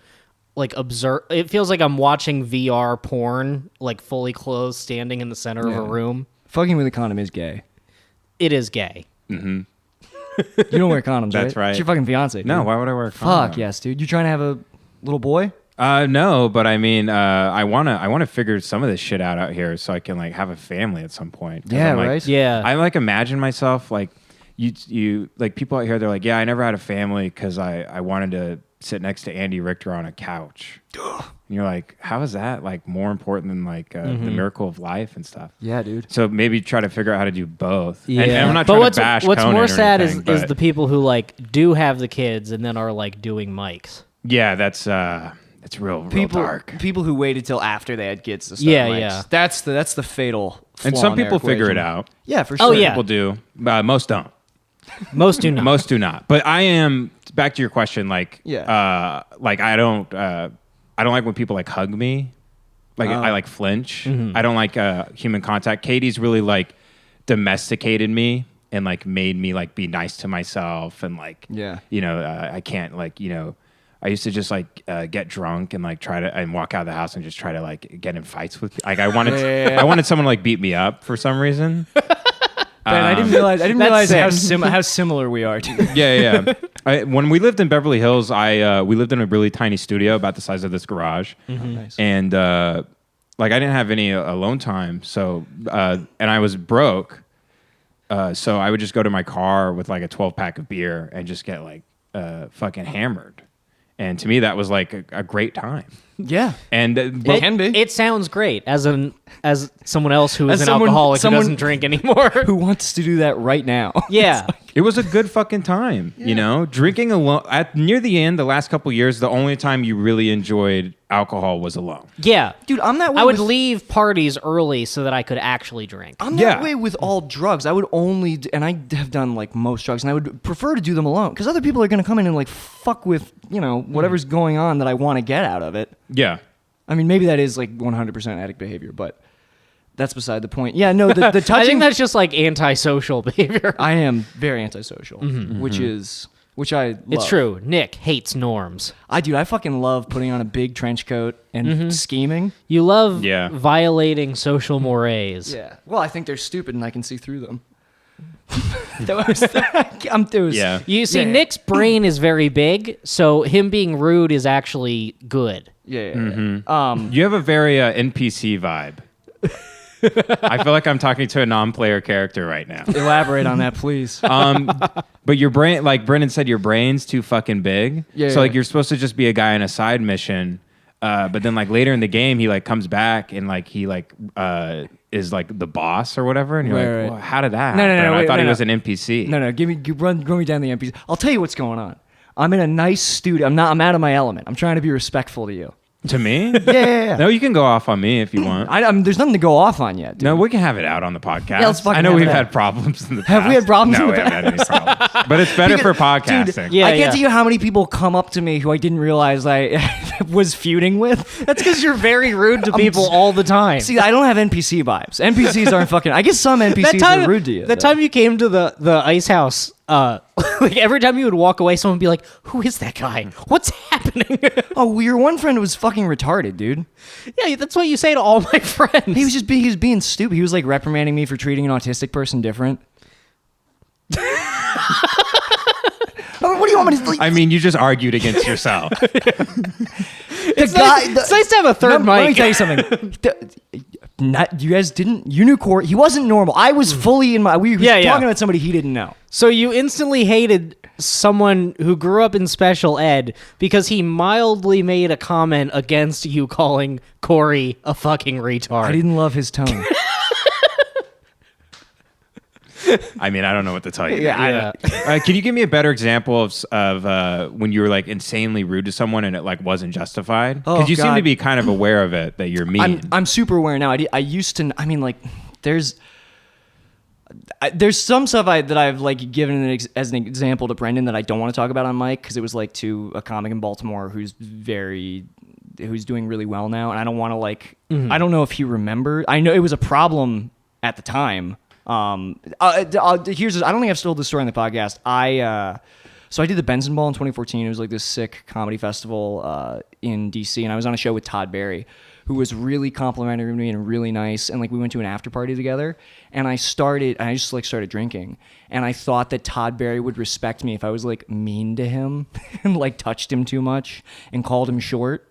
like it feels like I'm watching VR porn, like fully clothed, standing in the center of a room. Fucking with a condom is gay. It is gay. You don't wear condoms, That's right. It's your fucking fiance. Dude. No, why would I wear a Fuck condom? yes, dude. You trying to have a little boy? No, but I mean, I wanna figure some of this shit out here so I can like have a family at some point. 'Cause Yeah, I'm, like, right? Yeah. I like imagine myself like you like people out here. They're like, yeah, I never had a family because I wanted to sit next to Andy Richter on a couch. And you're like, how is that like more important than like the miracle of life and stuff? Yeah, dude. So maybe try to figure out how to do both. Yeah. And I'm not but trying to bash what's Conan more or sad anything, is but the people who like do have the kids and then are like doing mics. yeah, that's real dark. People who waited till after they had kids to start Yeah, mics. yeah. That's the fatal. And flaw some in their people figure it equation. out. Yeah, for sure. Oh, yeah. People do. Most don't. Most do not. Most do not. But I am back to your question. Like, Yeah. like I don't like when people like hug me. Like I like flinch. I don't like human contact. Katie's really like domesticated me and like made me like be nice to myself and like I can't like I used to just like get drunk and like try to and walk out of the house and just try to like get in fights with like I wanted someone to like beat me up for some reason. Ben, I didn't realize That's how similar we are. Dude. Yeah. When we lived in Beverly Hills, we lived in a really tiny studio about the size of this garage, Nice. and like I didn't have any alone time, so and I was broke, so I would just go to my car with like a 12-pack of beer and just get like fucking hammered, and to me that was like a great time. Yeah. And It can be. It sounds great as someone else who is As an someone- alcoholic someone- who doesn't drink anymore. Who wants to do that right now? Yeah. it was a good fucking time, drinking alone. Near the end, the last couple years, the only time you really enjoyed alcohol was alone. Yeah. Dude, I'm that way I would with- leave parties early so that I could actually drink. I'm Yeah. that way with all drugs. I would only, and I have done like most drugs, and I would prefer to do them alone because other people are going to come in and like fuck with, whatever's going on that I want to get out of it. Yeah. I mean, maybe that is like 100% addict behavior, but that's beside the point. Yeah, no, the touching. I think that's just like antisocial behavior. I am very antisocial, which I love. It's true. Nick hates norms. I fucking love putting on a big trench coat and scheming. You love Yeah. violating social mores. Yeah. Well, I think they're stupid and I can see through them. It was, Yeah. You see, Yeah. Nick's brain is very big, so him being rude is actually good. Yeah. You have a very NPC vibe. I feel like I'm talking to a non-player character right now. Elaborate on that, please. But your brain, like Brendan said, your brain's too fucking big. Yeah, So like yeah. you're supposed to just be a guy on a side mission. But then like later in the game, he like comes back and like he like is like the boss or whatever. And you're Right, like, right. well, how did that No, no, happen? no, I wait, thought no, he no. was an NPC. No, run me down the NPC. I'll tell you what's going on. I'm in a nice studio. I'm out of my element. I'm trying to be respectful to you. To me? Yeah. No, you can go off on me if you want. There's nothing to go off on yet. Dude. No, we can have it out on the podcast. let's fucking I know have we've it out. had problems in the past. Have we had problems No, in the we haven't had any problems. But it's better for podcasting. Yeah, I can't yeah. tell you how many people come up to me who I didn't realize I was feuding with. That's because you're very rude to people all the time. See, I don't have NPC vibes. NPCs aren't fucking. I guess some NPCs are rude to you. The time you came to the ice house, like every time you would walk away, someone would be like, "Who is that guy? What's happening?" Oh, your one friend was fucking retarded, dude. Yeah, that's what you say to all my friends. He was being stupid. He was like reprimanding me for treating an autistic person different. What do you want me to? Like, I mean, you just argued against yourself. It's nice to have a third Let me mic. tell you something. You guys didn't. You knew Corey. He wasn't normal. I was fully in my. We were talking about somebody he didn't know. So you instantly hated someone who grew up in special ed because he mildly made a comment against you calling Corey a fucking retard. I didn't love his tone. I mean, I don't know what to tell you. Yeah. Can you give me a better example of when you were like insanely rude to someone and it like wasn't justified? Because you seem to God. be kind of aware of it, that you're mean. I'm super aware now. I used to. I mean, like, there's some stuff that I've like given as an example to Brendan that I don't want to talk about on mic because it was like to a comic in Baltimore who's doing really well now, and I don't want to like. I don't know if he remembered. I know it was a problem at the time. I don't think I've told this story on the podcast. So I did the Benson Ball in 2014. It was like this sick comedy festival in DC, and I was on a show with Todd Barry, who was really complimentary to me and really nice. And like we went to an after party together, and I just like started drinking, and I thought that Todd Barry would respect me if I was like mean to him and like touched him too much and called him short.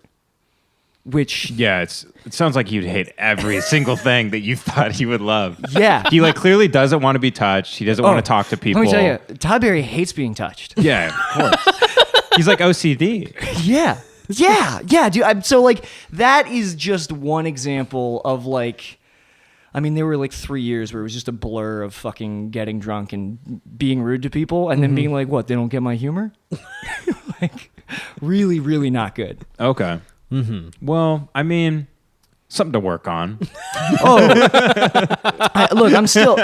Which yeah, it sounds like you'd hate every single thing that you thought he would love. Yeah. He like clearly doesn't want to be touched. He doesn't want to talk to people. Let me tell you, Todd Barry hates being touched. Yeah, of course. He's like OCD. Yeah, dude. So like that is just one example of like, I mean, there were like 3 years where it was just a blur of fucking getting drunk and being rude to people, and then being like, what? They don't get my humor? Like, really, really not good. Okay. Mm-hmm. Well, I mean, something to work on. Look, I'm still.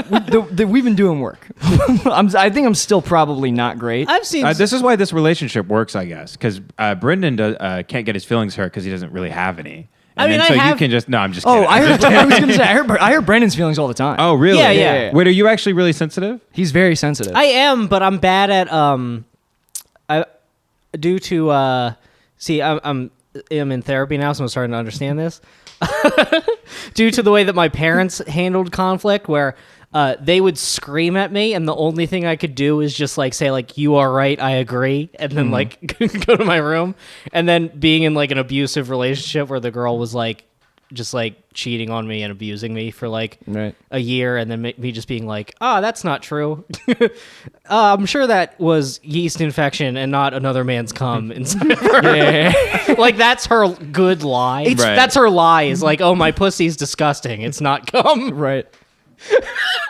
We've been doing work. I think I'm still probably not great. I've seen. This is why this relationship works, I guess, because Brendan can't get his feelings hurt because he doesn't really have any. And I mean, then, I so have- you can just no. I'm just kidding. I was gonna say I heard Brendan's feelings all the time. Oh, really? Yeah. Wait, are you actually really sensitive? He's very sensitive. I am, but I'm bad at due to I'm in therapy now, so I'm starting to understand this. Due to the way that my parents handled conflict, where they would scream at me, and the only thing I could do is just like say like, "You are right, I agree," and then like go to my room. And then being in like an abusive relationship where the girl was like just like cheating on me and abusing me for like Right. a year, and then me just being like, "Oh, that's not true." I'm sure that was yeast infection and not another man's cum inside of her. Like that's her good lie. Right. That's her lie. Is like, "Oh, my pussy's disgusting. It's not cum." Right.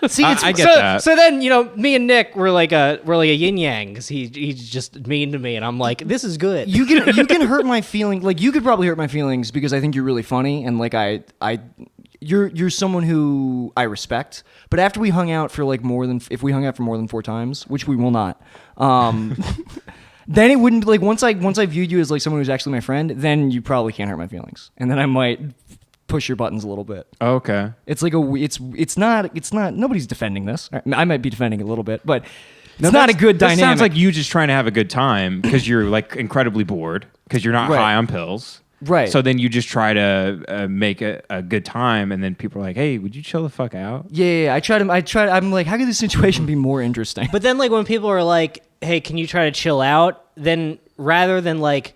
See, I get so, that. So then, me and Nick were like a yin yang because he's just mean to me, and I'm like, this is good. you can hurt my feelings. Like you could probably hurt my feelings because I think you're really funny, and like you're someone who I respect. But after we hung out for like if we hung out for more than 4 times, which we will not, then it wouldn't like once I viewed you as like someone who's actually my friend, then you probably can't hurt my feelings, and then I might push your buttons a little bit. Okay. It's like it's not nobody's defending this. I might be defending it a little bit, but it's not a good dynamic. This sounds like you just trying to have a good time because you're like incredibly bored because you're not Right. high on pills. Right. So then you just try to make a good time, and then people are like, "Hey, would you chill the fuck out?" Yeah. I tried. I'm like, how could this situation be more interesting? But then, like, when people are like, "Hey, can you try to chill out?" Then rather than like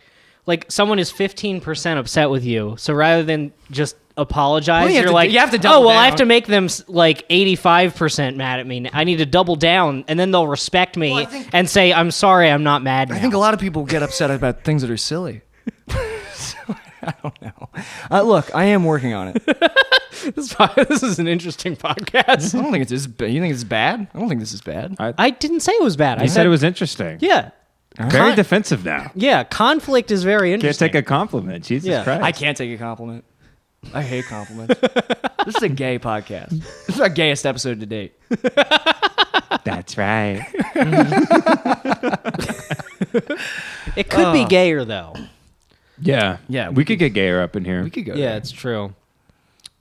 someone is 15% upset with you, so rather than just apologize, Well, you have to "Oh, double well, I have down." to make them like 85% mad at me. I need to double down, and then they'll respect me Well, I think- and say, "I'm sorry, I'm not mad now." I think a lot of people get upset about things that are silly. So, I don't know. Look, I am working on it. This is an interesting podcast. I don't think it's as bad. You think it's bad? I don't think this is bad. I didn't say it was bad. I You said it was interesting. yeah. Very defensive now. Yeah, conflict is very Can't interesting. take a compliment. Jesus Yeah. Christ. I can't take a compliment. I hate compliments. This is a gay podcast. This is our gayest episode to date. That's right. It could be gayer though. Yeah. Yeah, We could get gayer up in here. We could go. Yeah, there. it's true.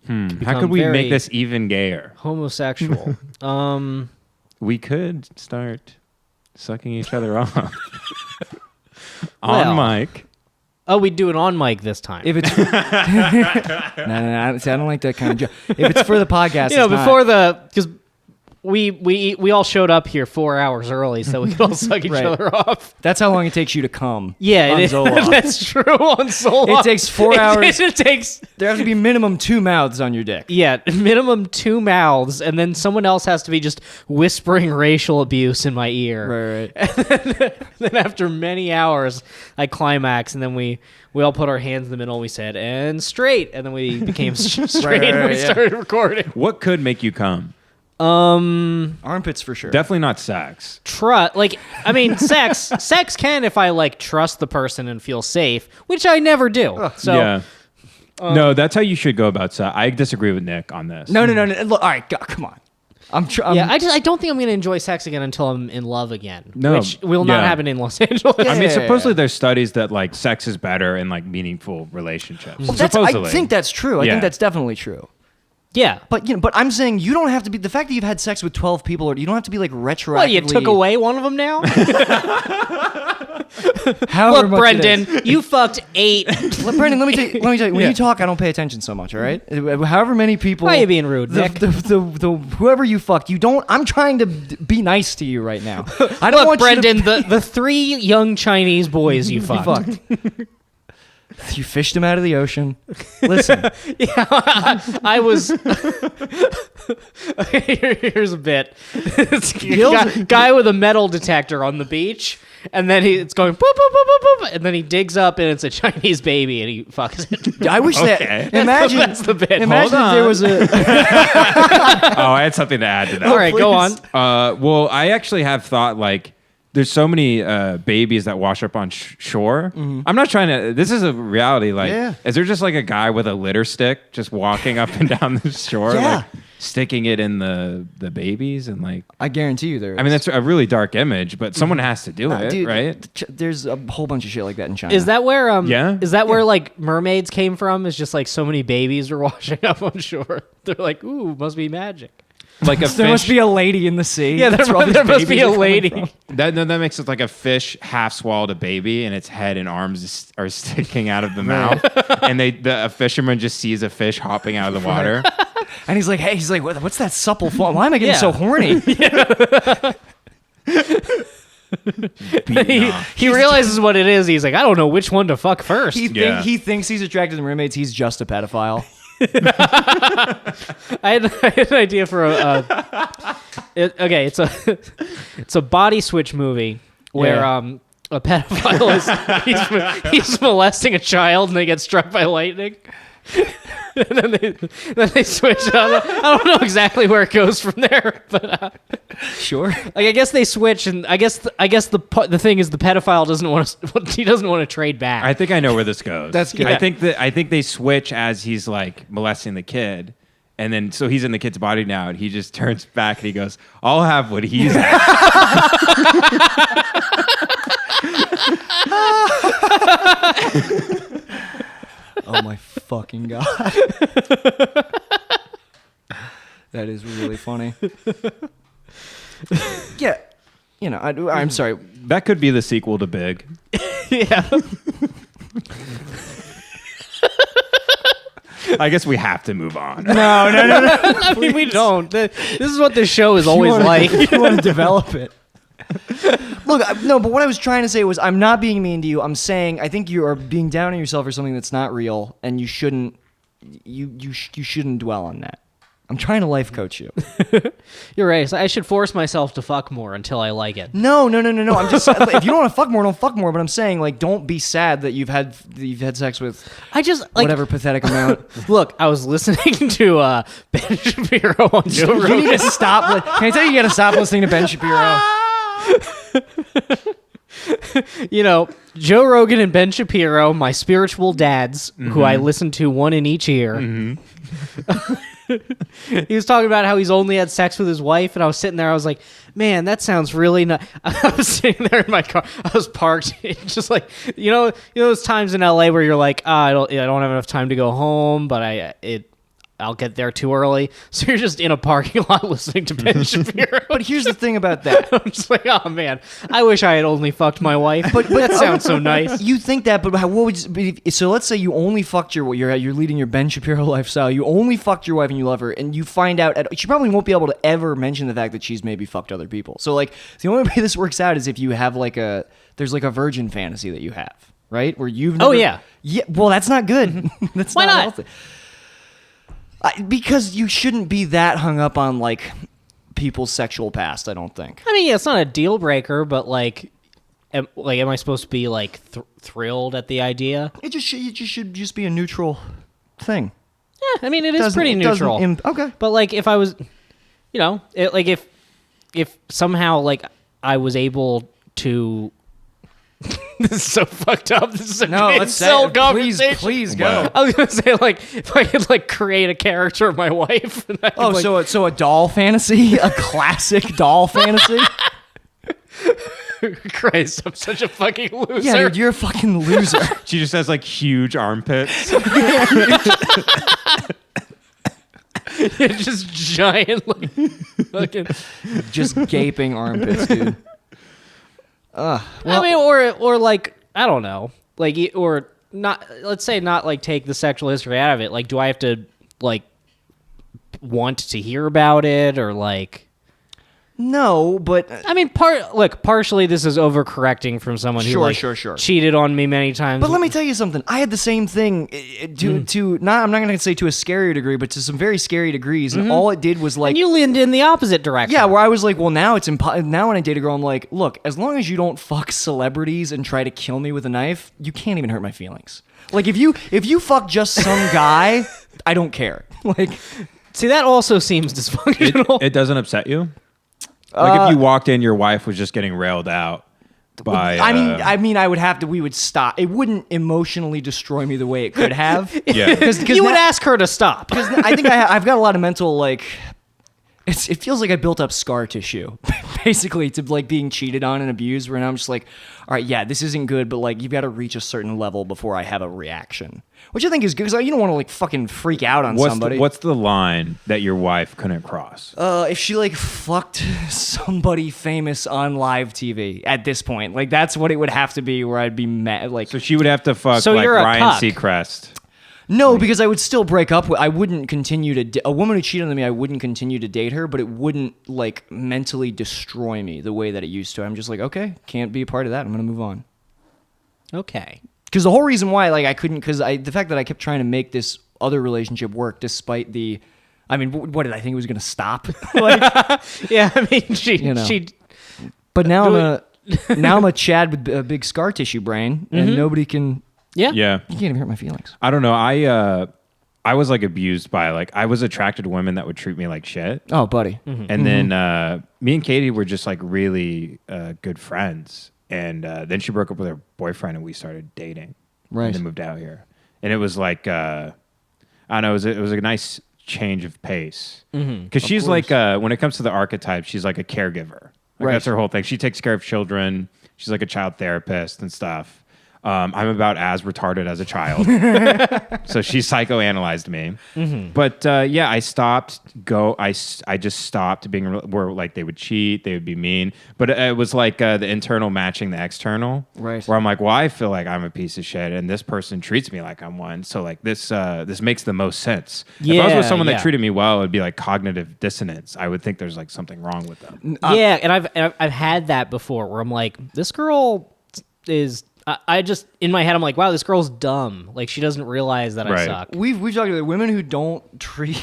How become could we very- make this even gayer? Homosexual. We could start sucking each other off Well. on mic. Oh, we do it on mic this time. If it's no, see, I don't like that kind of joke. If it's for the podcast, you know, it's not. before because we all showed up here 4 hours early so we could all suck each Right. other off. That's how long it takes you to come. Yeah, on it is. Zoloft. That's true on Zoloft. It takes 4 hours. It takes There have to be minimum 2 mouths on your dick. minimum 2 mouths, and then someone else has to be just whispering racial abuse in my ear. Right. Then after many hours, I climax, and then we all put our hands in the middle. And we said, "And straight," and then we became straight, and we right, yeah. started recording. What could make you come? Armpits for sure. Definitely not sex. Sex can if I like trust the person and feel safe, which I never do. So Yeah. No, that's how you should go about sex. I disagree with Nick on this. No. Look, all right, come on. I'm yeah, I don't think I'm gonna enjoy sex again until I'm in love again. No, which will not yeah. happen in Los Angeles. I mean, Yeah. supposedly there's studies that like sex is better in like meaningful relationships. I Supposedly. think that's true. I Yeah. think that's definitely true. Yeah. But but I'm saying you don't have to be the fact that you've had sex with 12 people, or you don't have to be like retroactively. What, you took away one of them now? However Look, much it is. Brendan, you fucked 8. Brendan, let me tell you. When Yeah. you talk, I don't pay attention so much. All right. However many people. Why are you being rude, Nick? The whoever you fucked, you don't. I'm trying to be nice to you right now. I don't Look, want Brendan, you to, the 3 young Chinese boys you you fucked. fucked. You fished him out of the ocean. Listen, I was. Here's a bit. It's a Gil's- guy with a metal detector on the beach, and then it's going boop, boop, boop, boop, boop, and then he digs up, and it's a Chinese baby, and he fucks it. I wish Okay. that. Imagine That's the bit. Imagine Hold if there on. was a. Oh, I had something to add to that. All right, go on. Well, I actually have thought like there's so many babies that wash up on shore. I'm not trying to. This is a reality. Like, Yeah. is there just like a guy with a litter stick just walking up and down the shore, Yeah. like sticking it in the babies and like? I guarantee you there. I mean, that's a really dark image, but someone has to do it, Dude, right? There's a whole bunch of shit like that in China. Is that where Yeah? Is that where like mermaids came from? Is just like so many babies are washing up on shore. They're like, ooh, must be magic. Like a There fish. must be a lady in the sea. Yeah, That's where all there these must be babies a are coming lady. from. That makes it like a fish half swallowed a baby, and its head and arms are sticking out of the mouth, and a fisherman just sees a fish hopping out of the water. And he's like, hey, what's that supple form? Why am I getting Yeah. so horny? He realizes what it is. He's like, I don't know which one to fuck first. Yeah. He thinks he's attracted to mermaids. He's just a pedophile. I had an idea for it's a body switch movie where Yeah. a pedophile is he's molesting a child and they get struck by lightning. And then they switch on. I don't know exactly where it goes from there, but Sure. like I guess they switch, and I guess the thing is the pedophile doesn't want to trade back. I think I know where this goes. That's good. I think they switch as he's like molesting the kid, and then so he's in the kid's body now, and he just turns back and he goes, "I'll have what he's at." Oh my fucking god. That is really funny. Yeah. You know, I'm sorry. That could be the sequel to Big. yeah. I guess we have to move on. No. I mean, we don't. This is what this show is always like. You want to develop it. Look, no, but what I was trying to say was I'm not being mean to you. I'm saying I think you are being down on yourself for something that's not real, and you shouldn't you shouldn't dwell on that. I'm trying to life coach you. You're right. So I should force myself to fuck more until I like it. No. I'm just if you don't want to fuck more, don't fuck more. But I'm saying like don't be sad that you've had sex with I just like whatever pathetic amount. Look, I was listening to Ben Shapiro on Joe You Rogan. need to stop. Can I tell you gotta stop listening to Ben Shapiro? You know, Joe Rogan and Ben Shapiro, my spiritual dads, who I listen to one in each ear. He was talking about how he's only had sex with his wife, and I was sitting there. I was like, "Man, that sounds really nice." I was sitting there in my car. I was parked, just like you know those times in LA where you're like, I don't have enough time to go home, but I'll get there too early. So you're just in a parking lot listening to Ben Shapiro. But here's the thing about that. I'm just like, oh man, I wish I had only fucked my wife. But that sounds so nice. You think that, but what would so? Let's say you only fucked you're leading your Ben Shapiro lifestyle. You only fucked your wife and you love her, and you find out she probably won't be able to ever mention the fact that she's maybe fucked other people. So like the only way this works out is if you have there's like a virgin fantasy that you have, right? Where you've never, yeah. Well, that's not good. That's Why not? healthy. Because you shouldn't be that hung up on like people's sexual past. I don't think. I mean, yeah, it's not a deal breaker, but like, am I supposed to be like thrilled at the idea? It should just be a neutral thing. Yeah, I mean, it is pretty neutral. Okay. But like, if I was, if somehow like I was able to. This is so fucked up. This is a incel conversation. Please go. I was gonna say like if I could like create a character of my wife. And I could, so a doll fantasy, a classic doll fantasy. Christ, I'm such a fucking loser. Yeah, dude, you're a fucking loser. She just has like huge armpits. Yeah, just giant, like fucking. Just gaping armpits, dude. I mean, or like I don't know, like or not. Let's say not like take the sexual history out of it. Like, do I have to like want to hear about it or like? No, but I mean, partially this is overcorrecting from someone who sure. cheated on me many times. But let me tell you something. I had the same thing to not. I'm not going to say to a scarier degree, but to some very scary degrees. And all it did was like and you leaned in the opposite direction. Yeah, where I was like, well, now it's now when I date a girl, I'm like, look, as long as you don't fuck celebrities and try to kill me with a knife, you can't even hurt my feelings. Like if you fuck just some guy, I don't care. Like, see, that also seems dysfunctional. It doesn't upset you? Like if you walked in, your wife was just getting railed out by. I mean, I would have to. We would stop. It wouldn't emotionally destroy me the way it could have. Yeah, because you would ask her to stop. Because I think I've got a lot of mental like. It feels like I built up scar tissue, basically, to like being cheated on and abused. Where now I'm just like, all right, yeah, this isn't good, but like you've got to reach a certain level before I have a reaction, which I think is good because you don't want to like fucking freak out on somebody. What's the line that your wife couldn't cross? If she like fucked somebody famous on live TV at this point, like that's what it would have to be. Where I'd be mad, like so she would have to fuck So like you're a Ryan cuck. Seacrest. No, because I would still break up with. I wouldn't continue to. A woman who cheated on me, I wouldn't continue to date her, but it wouldn't like mentally destroy me the way that it used to. I'm just like, okay, can't be a part of that. I'm gonna move on. Okay. Because the whole reason why, like, I couldn't, the fact that I kept trying to make this other relationship work, despite the, I mean, what did I think it was gonna stop? Like, Yeah, I mean, she. But now I'm a Chad with a big scar tissue brain, and nobody can. Yeah. Yeah. You can't even hurt my feelings. I don't know. I was like abused by like I was attracted to women that would treat me like shit. Oh, buddy. And then me and Katie were just like really good friends. And then she broke up with her boyfriend and we started dating. Right. And then moved out here. And it was like I don't know. It was a nice change of pace. Because she's like when it comes to the archetype, she's like a caregiver. Like, Right. That's her whole thing. She takes care of children. She's like a child therapist and stuff. I'm about as retarded as a child. So she psychoanalyzed me. But yeah, I stopped I just stopped being where like they would cheat, they would be mean. But it was like the internal matching the external. Right. Where I'm like, well, I feel like I'm a piece of shit and this person treats me like I'm one. So like this makes the most sense. If I was with someone that treated me well, it'd be like cognitive dissonance. I would think there's like something wrong with them. Yeah, and I've had that before where I'm like, this girl is. I just in my head I'm like, wow, this girl's dumb. Like she doesn't realize that I Right. suck. We've talked about women who don't treat.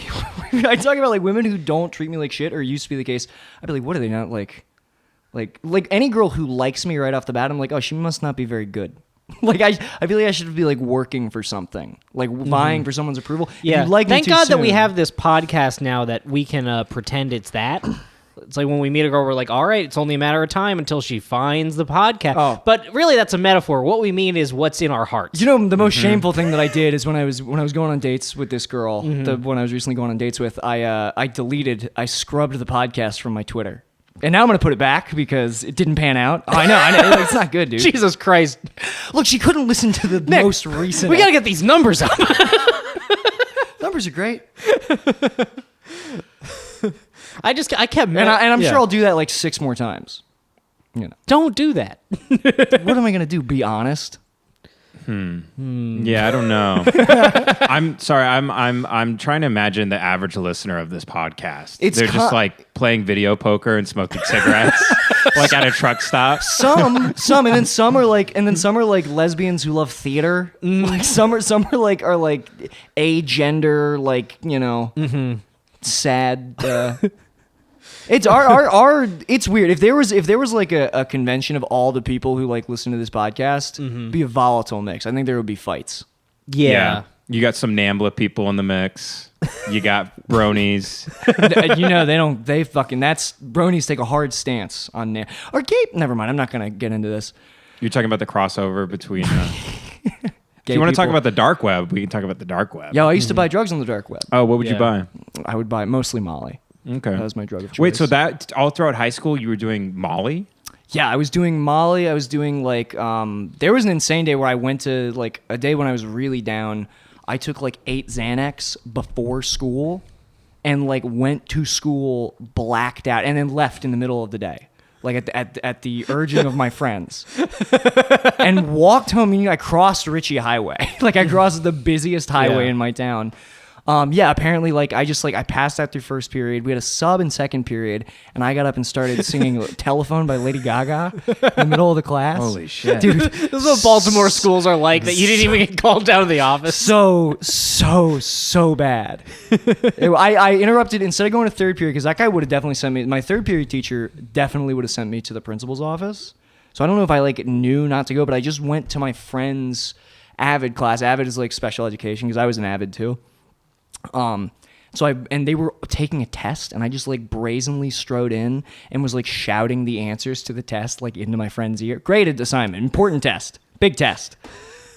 I talk about like women who don't treat me like shit, or used to be the case. I'd be like, what are they not like? Like any girl who likes me right off the bat, I'm like, oh, she must not be very good. Like I feel like I should be like working for something, like vying for someone's approval. If Yeah, you like me thank too God that we soon- have this podcast now that we can pretend it's that. It's like when we meet a girl, we're like, all right, it's only a matter of time until she finds the podcast. Oh. But really, that's a metaphor. What we mean is what's in our hearts. You know, the most shameful thing that I did is when I was going on dates with this girl, the one I was recently going on dates with, I scrubbed the podcast from my Twitter. And now I'm going to put it back because it didn't pan out. Oh, I know. It's not good, dude. Jesus Christ. Look, she couldn't listen to the Nick, most recent. We got to get these numbers up. Numbers Hangovers are great. I kept And I'm yeah. sure I'll do that like 6 more times. You know. Don't do that. What am I gonna do? Be honest? Yeah, I don't know. I'm sorry. I'm trying to imagine the average listener of this podcast. They're just like playing video poker and smoking cigarettes, like at a truck stop. Some, and then some are like lesbians who love theater. Like some are like agender, like sad. It's our it's weird. If there was like a convention of all the people who like listen to this podcast, it'd be a volatile mix. I think there would be fights. Yeah. You got some NAMBLA people in the mix. You got bronies. Bronies take a hard stance on or gay. Never mind. I'm not gonna get into this. You're talking about the crossover between. Gay If you want to talk people. about the dark web, we can talk about the dark web. Yo, I used to buy drugs on the dark web. Oh, what would you Yeah. buy? I would buy mostly Molly. Okay. That was my drug of choice. Wait, so that all throughout high school you were doing Molly? Yeah, I was doing Molly. I was doing like there was an insane day where I went to like a day when I was really down. I took like 8 Xanax before school and like went to school blacked out and then left in the middle of the day. Like at the urging of my friends. And walked home, meaning I crossed Ritchie Highway. Like I crossed the busiest highway Yeah. in my town. Apparently, like I passed that through first period. We had a sub in second period, and I got up and started singing "Telephone" by Lady Gaga in the middle of the class. Holy shit. dude! This is what Baltimore schools are like, that you didn't even get called down to the office. So bad. I interrupted instead of going to third period because that guy would have definitely sent me. My third period teacher definitely would have sent me to the principal's office. So I don't know if I like knew not to go, but I just went to my friend's AVID class. AVID is like special education because I was an AVID too. And they were taking a test, and I just like brazenly strode in and was like shouting the answers to the test like into my friend's ear. Graded assignment, important test, big test.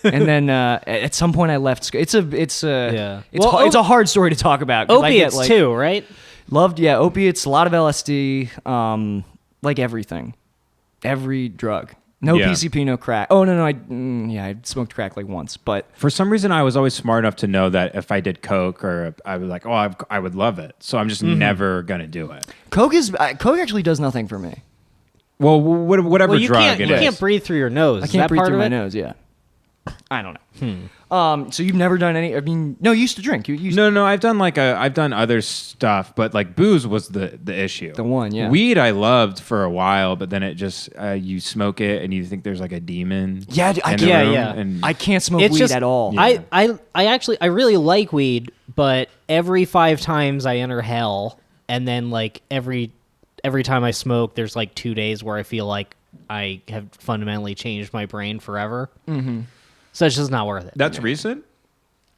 And then at some point I left. It's a hard story to talk about. 'Cause Opiates I get, like, too, right? Loved, opiates, a lot of LSD, like everything, every drug. No Yeah. PCP, no crack. Oh no, I smoked crack like once, but For some reason, I was always smart enough to know that if I did coke, or I was like, I would love it. So I'm just never gonna do it. Coke actually does nothing for me. Well, whatever Well, you drug can't it is. breathe through your nose. I Is can't that breathe part through of my it? nose. Yeah, I don't know. So you've never done any? I mean, no, you used to drink. You used No, I've done other stuff, but like booze was the issue. The one, yeah. Weed I loved for a while, but then it just you smoke it and you think there's like a demon. Yeah, in the Yeah, room, yeah. And I can't smoke It's weed just at all. I actually really like weed, but every 5 times I enter hell, and then like every time I smoke, there's like 2 days where I feel like I have fundamentally changed my brain forever. Mm-hmm. So it's just not worth it. that's recent.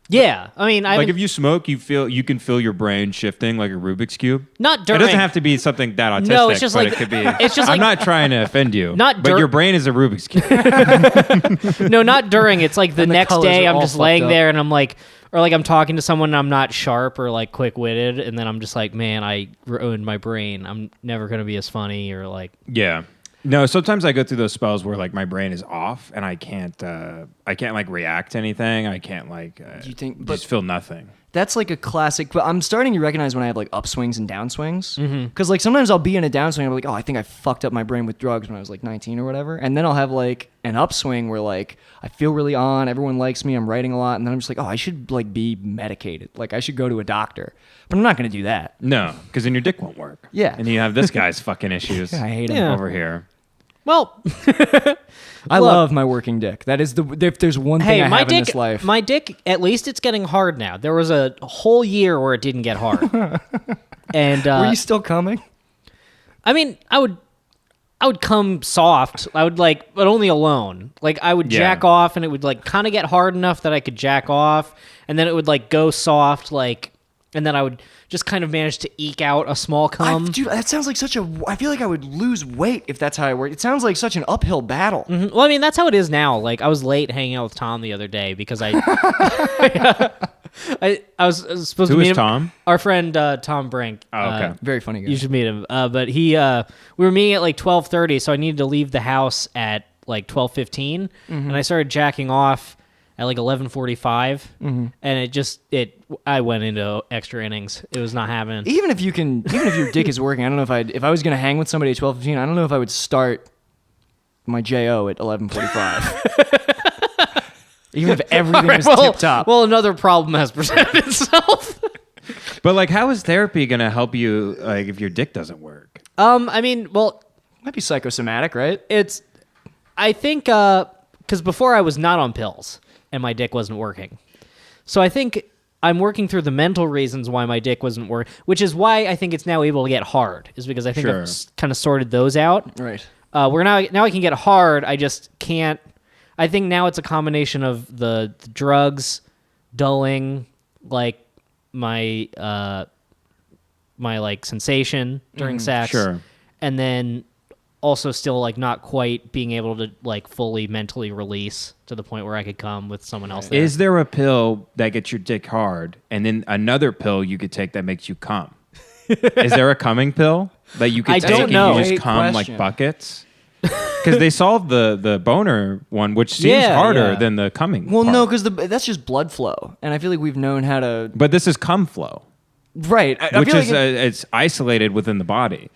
Yeah, I mean, Like if you smoke, you can feel your brain shifting like a Rubik's cube. not during. It doesn't have to be something that autistic. No, it's just but like- it could be. it's just I'm like- not trying to offend you. Not but dur- your brain is a Rubik's cube. No, not during. It's like the And the next colors day are I'm all just fucked laying up. there and I'm like, or like I'm talking to someone and I'm not sharp or like quick-witted, and then I'm just like, man, I ruined my brain. I'm never gonna be as funny or like. Yeah. No, sometimes I go through those spells where like my brain is off and I can't like react to anything. I can't like Do you think- just but- feel nothing. That's like a classic, but I'm starting to recognize when I have like upswings and downswings. Because like sometimes I'll be in a downswing and I'm like, oh, I think I fucked up my brain with drugs when I was like 19 or whatever. And then I'll have like an upswing where like I feel really on, everyone likes me, I'm writing a lot. And then I'm just like, oh, I should like be medicated. Like I should go to a doctor. But I'm not going to do that. No, because then your dick won't work. Yeah. And you have this guy's fucking issues. I hate him. Yeah. over here. Well, I Look. love my working dick. That is if there's one thing hey, I my have in dick, this life. my dick. At least it's getting hard now. There was a whole year where it didn't get hard, and Were you still coming? I mean, I would come soft. I would like, but only alone. Like I would Yeah. jack off, and it would like kind of get hard enough that I could jack off, and then it would like go soft, like, and then I would just kind of manage to eke out a small cum. Dude, that sounds like such a. I feel like I would lose weight if that's how I work. It sounds like such an uphill battle. Well, I mean, that's how it is now. Like, I was late hanging out with Tom the other day because I was supposed Who to meet is him. Tom? Our friend Tom Brink. Oh, okay. Very funny guy. You should meet him. But we were meeting at like 12:30, so I needed to leave the house at like 12:15, and I started jacking off. at like 11:45, and I went into extra innings. It was not happening. Even if your dick is working, I don't know if I was gonna hang with somebody at 12:15, I don't know if I would start my JO at 11:45. Even if everything was tip top. Well, another problem has presented itself. But like, how is therapy gonna help you? Like, if your dick doesn't work? I mean, well, Might be psychosomatic, right? I think, because before I was not on pills and my dick wasn't working. So I think I'm working through the mental reasons why my dick wasn't working, which is why I think it's now able to get hard, is because I think Sure. I've kind of sorted those out. Right. Where now I can get hard, I just can't. I think now it's a combination of the drugs, dulling, like my like sensation during sex, Sure. and then also still like not quite being able to like fully mentally release to the point where I could come with someone else. There. Is there a pill that gets your dick hard, and then another pill you could take that makes you cum? Is there a coming pill that you could I take don't and know. you just Great cum question. like buckets? Because they solved the boner one, which seems harder than the coming. Well, part. no, because that's just blood flow, and I feel like we've known how to. But this is cum flow, Right. I which feel is like it's isolated within the body.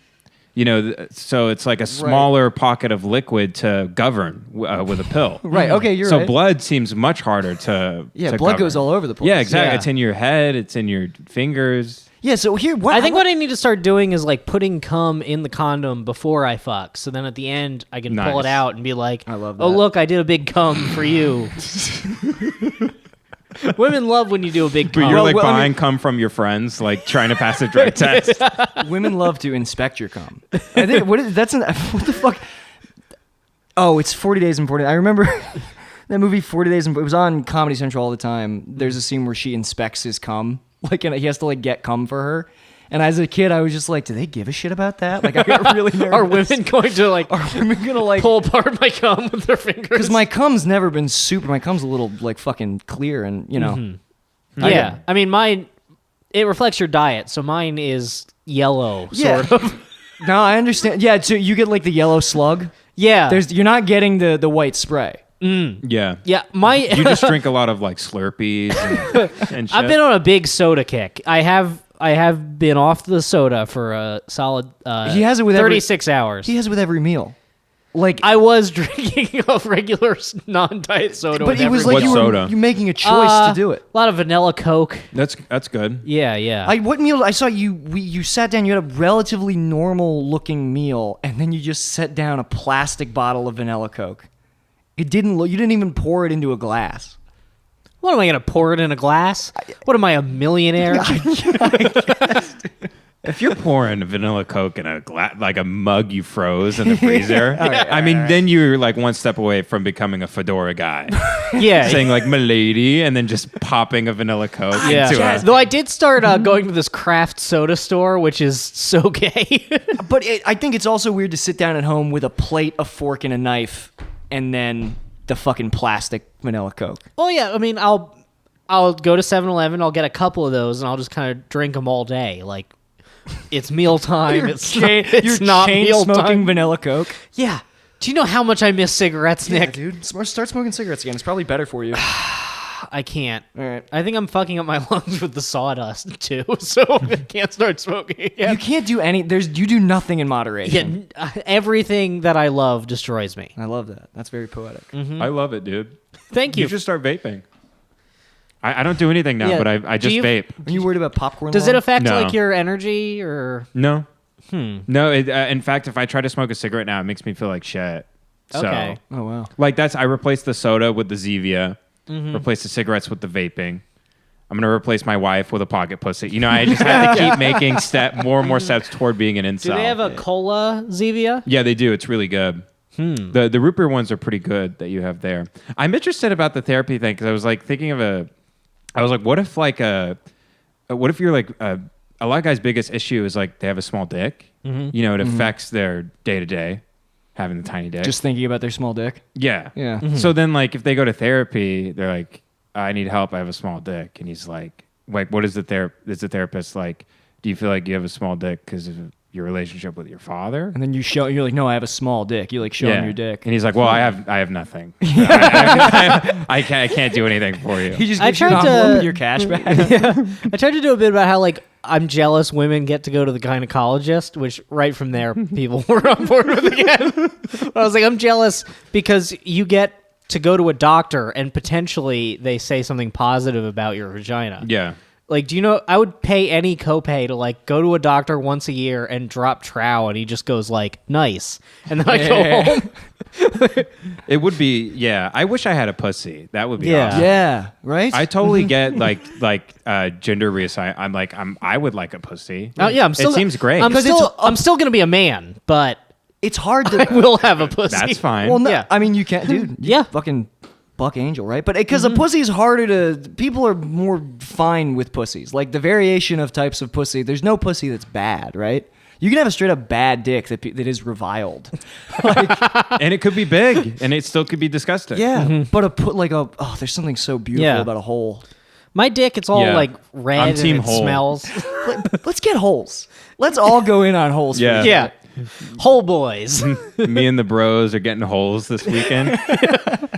You know, so it's like a smaller pocket of liquid to govern with a pill. right. Okay, you're So right. blood seems much harder to. Yeah, to blood govern. goes all over the place. Yeah, exactly. Yeah. It's in your head. It's in your fingers. Yeah. So here, what I think what I need to start doing is like putting cum in the condom before I fuck. So then at the end, I can pull it Nice. out and be like, I love "Oh, that. look, I did a big cum for you." Women love when you do a big But cum. you're like well, I mean- buying cum from your friends, like trying to pass a drug test. women love to inspect your cum. I think what the fuck? Oh, it's 40 Days and 40. I remember that movie 40 Days and it was on Comedy Central all the time. There's a scene where she inspects his cum, like, and he has to like get cum for her. And as a kid, I was just like, do they give a shit about that? Like, I got really nervous. Are women going to like Are women gonna like? pull apart my cum with their fingers? Because my cum's never been super. My cum's a little like fucking clear, and you know. Mm-hmm. Yeah, I mean mine. It reflects your diet, so mine is yellow, Yeah. sort of. No, I understand. Yeah, so you get like the yellow slug. Yeah, You're not getting the white spray. Yeah. yeah. My You just drink a lot of like Slurpees and shit. I've been on a big soda kick. I have been off the soda for a solid. He has it with 36 hours. He has it with every meal. Like, I was drinking a regular non-diet soda. but with it was every like What soda? you making a choice to do it. A lot of vanilla Coke. That's good. Yeah. What meal? I saw you sat down. You had a relatively normal looking meal, and then you just set down a plastic bottle of vanilla Coke. It didn't look. You didn't even pour it into a glass. What am I gonna pour it in a glass? What am I, a millionaire? If you're pouring vanilla Coke in a like a mug you froze in the freezer, I mean, then you're like one step away from becoming a fedora guy, Yeah. saying like "milady" and then just popping a vanilla Coke Yeah. into a. Though I did start going to this craft soda store, which is so gay. But I think it's also weird to sit down at home with a plate, a fork, and a knife, and then the fucking plastic vanilla Coke. Well, yeah. I mean, I'll go to 7-Eleven. I'll get a couple of those, and I'll just kind of drink them all day. Like, it's mealtime. It's not chain mealtime. smoking vanilla Coke. Yeah. Do you know how much I miss cigarettes, Nick? dude, start smoking cigarettes again. It's probably better for you. I can't. All right. I think I'm fucking up my lungs with the sawdust too, so I can't start smoking again. You can't do any. You do nothing in moderation. Everything that I love destroys me. I love that. That's very poetic. I love it, dude. Thank You you. should start vaping. I don't do anything now, Yeah. but I Do just you- vape. Are you worried about popcorn? Does law? it affect No. like your energy or? No. No. In fact, if I try to smoke a cigarette now, it makes me feel like shit. So, Okay. Oh wow. like I replaced the soda with the Zevia, Mm-hmm. replaced the cigarettes with the vaping. I'm gonna replace my wife with a pocket pussy. You know, I just have to keep making more and more steps toward being an incel. Do they have a cola Zevia? Yeah, they do. It's really good. The root beer ones are pretty good that you have there. I'm interested about the therapy thing because I was like thinking of what if you're like a lot of guys' biggest issue is like they have a small dick. You know, it affects their day to day having the tiny dick. Just thinking about their small dick. yeah. Yeah. So then like if they go to therapy, they're like, I need help. I have a small dick, and he's like, what is the therapist like? Do you feel like you have a small dick because your relationship with your father? And then you're like, no, I have a small dick. You like show him your dick. And he's like, well, I have nothing. I can't do anything for you. He just I gives you an tried to- envelope with your cash back. I tried to do a bit about how like I'm jealous women get to go to the gynecologist, which right from there people were on board with again. But I was like, I'm jealous because you get to go to a doctor and potentially they say something positive about your vagina. Yeah. Like, do you know, I would pay any copay to, like, go to a doctor once a year and drop trow, and he just goes, like, nice. And then I go home. It would be, yeah. I wish I had a pussy. That would be Yeah. awesome. Yeah, right? I totally get, gender reassign. I would like a pussy. Oh, yeah, I'm still. It seems great. I'm still going to be a man, but it's hard I to... will have a pussy. That's fine. Well, no, Yeah. I mean, you can't, dude. Yeah. Fucking buck angel, right? But because a pussy is harder to... People are more fine with pussies. Like, the variation of types of pussy, there's no pussy that's bad, right? You can have a straight up bad dick that is reviled. And it could be big, and it still could be disgusting. Yeah, but there's something so beautiful Yeah. about a hole. My dick, it's all, Yeah. like, red I'm and team it hole. smells. Let's get holes. Let's all go in on holes. Yeah. Yeah. Hole boys. Me and the bros are getting holes this weekend.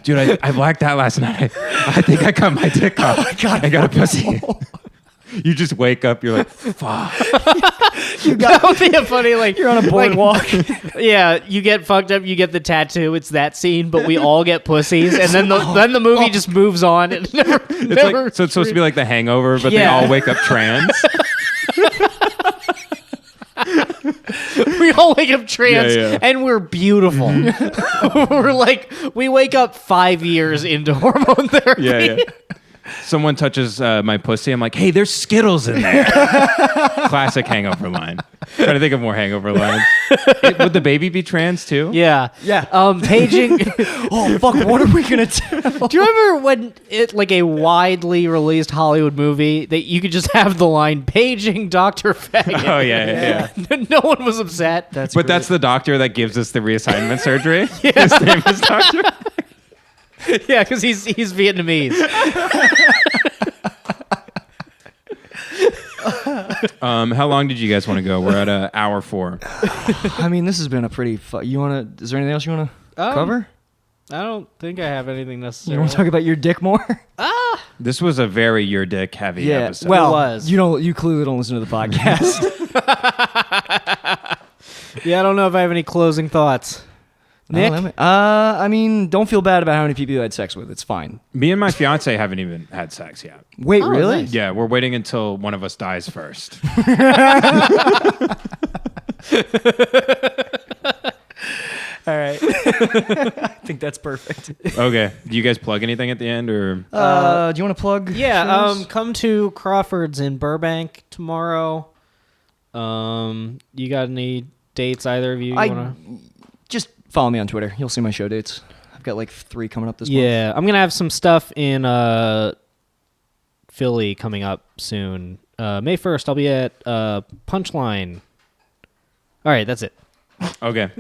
Dude, I blacked out last night. I think I cut my dick off. Oh my God, I got a pussy. You just wake up, you're like, fuck. That would be a funny, like... You're on a boardwalk. Yeah, you get fucked up, you get the tattoo, it's that scene, but we all get pussies, and then the movie just moves on. It never, It's so it's supposed to be like the Hangover, but they Yeah. all wake up trans. We all wake up trans, Yeah. and we're beautiful. We're like, we wake up 5 years into hormone therapy. Yeah. Someone touches my pussy. I'm like, hey, there's Skittles in there. Classic Hangover line. Trying to think of more Hangover lines. Would the baby be trans too? Yeah. Yeah. Paging. Oh, fuck, what are we going to tell? Do you remember when it, like a widely released Hollywood movie, that you could just have the line, paging Dr. Faggot? Oh yeah. No one was upset. That's That's the doctor that gives us the reassignment surgery. His name is Doctor. Yeah, because he's Vietnamese. How long did you guys want to go? We're at hour 4. I mean, this has been a pretty... is there anything else you want to cover? I don't think I have anything You necessary. want to talk about your dick more? This was a very your dick heavy episode. Well, It was. you clearly don't listen to the podcast. Yeah, I don't know if I have any closing thoughts. Nick? I mean, don't feel bad about how many people you had sex with. It's fine. Me and my fiance haven't even had sex yet. Wait, Oh, really? nice. Yeah, we're waiting until one of us dies first. All right. I think that's perfect. Okay. Do you guys plug anything at the end, or Do you want to plug? Yeah, shows? come to Crawford's in Burbank tomorrow. You got any dates, either of you? Just follow me on Twitter. You'll see my show dates. I've got like 3 coming up this month. Yeah, I'm gonna have some stuff in Philly coming up soon. May 1st, I'll be at Punchline. All right, that's it. okay?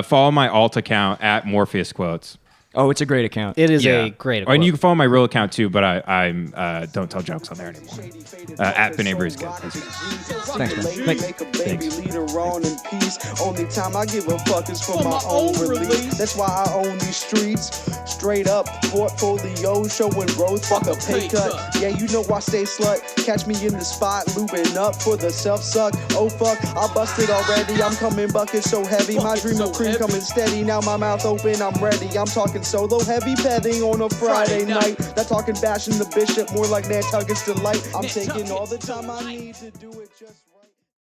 Follow my alt account at Morpheus Quotes. Oh, it's a great account. It is a great And you quote. can follow my real account too, but I'm don't tell jokes on there anymore. At Ben Avery is good. Thanks, man. Make a baby leader on in peace. Only time I give a fuck is for my own release. That's why I own these streets. Straight up portfolio showing growth. Fuck a pay cut. Yeah, you know I stay slut. Catch me in the spot, looping up for the self suck. Oh fuck, I busted already. I'm coming bucket so heavy. My dream of cream coming steady. Now my mouth open, I'm ready. I'm talking solo heavy petting on a Friday night. Not talking bashing the bishop, more like Nantucket's delight. I'm taking all the time I need to do it just right.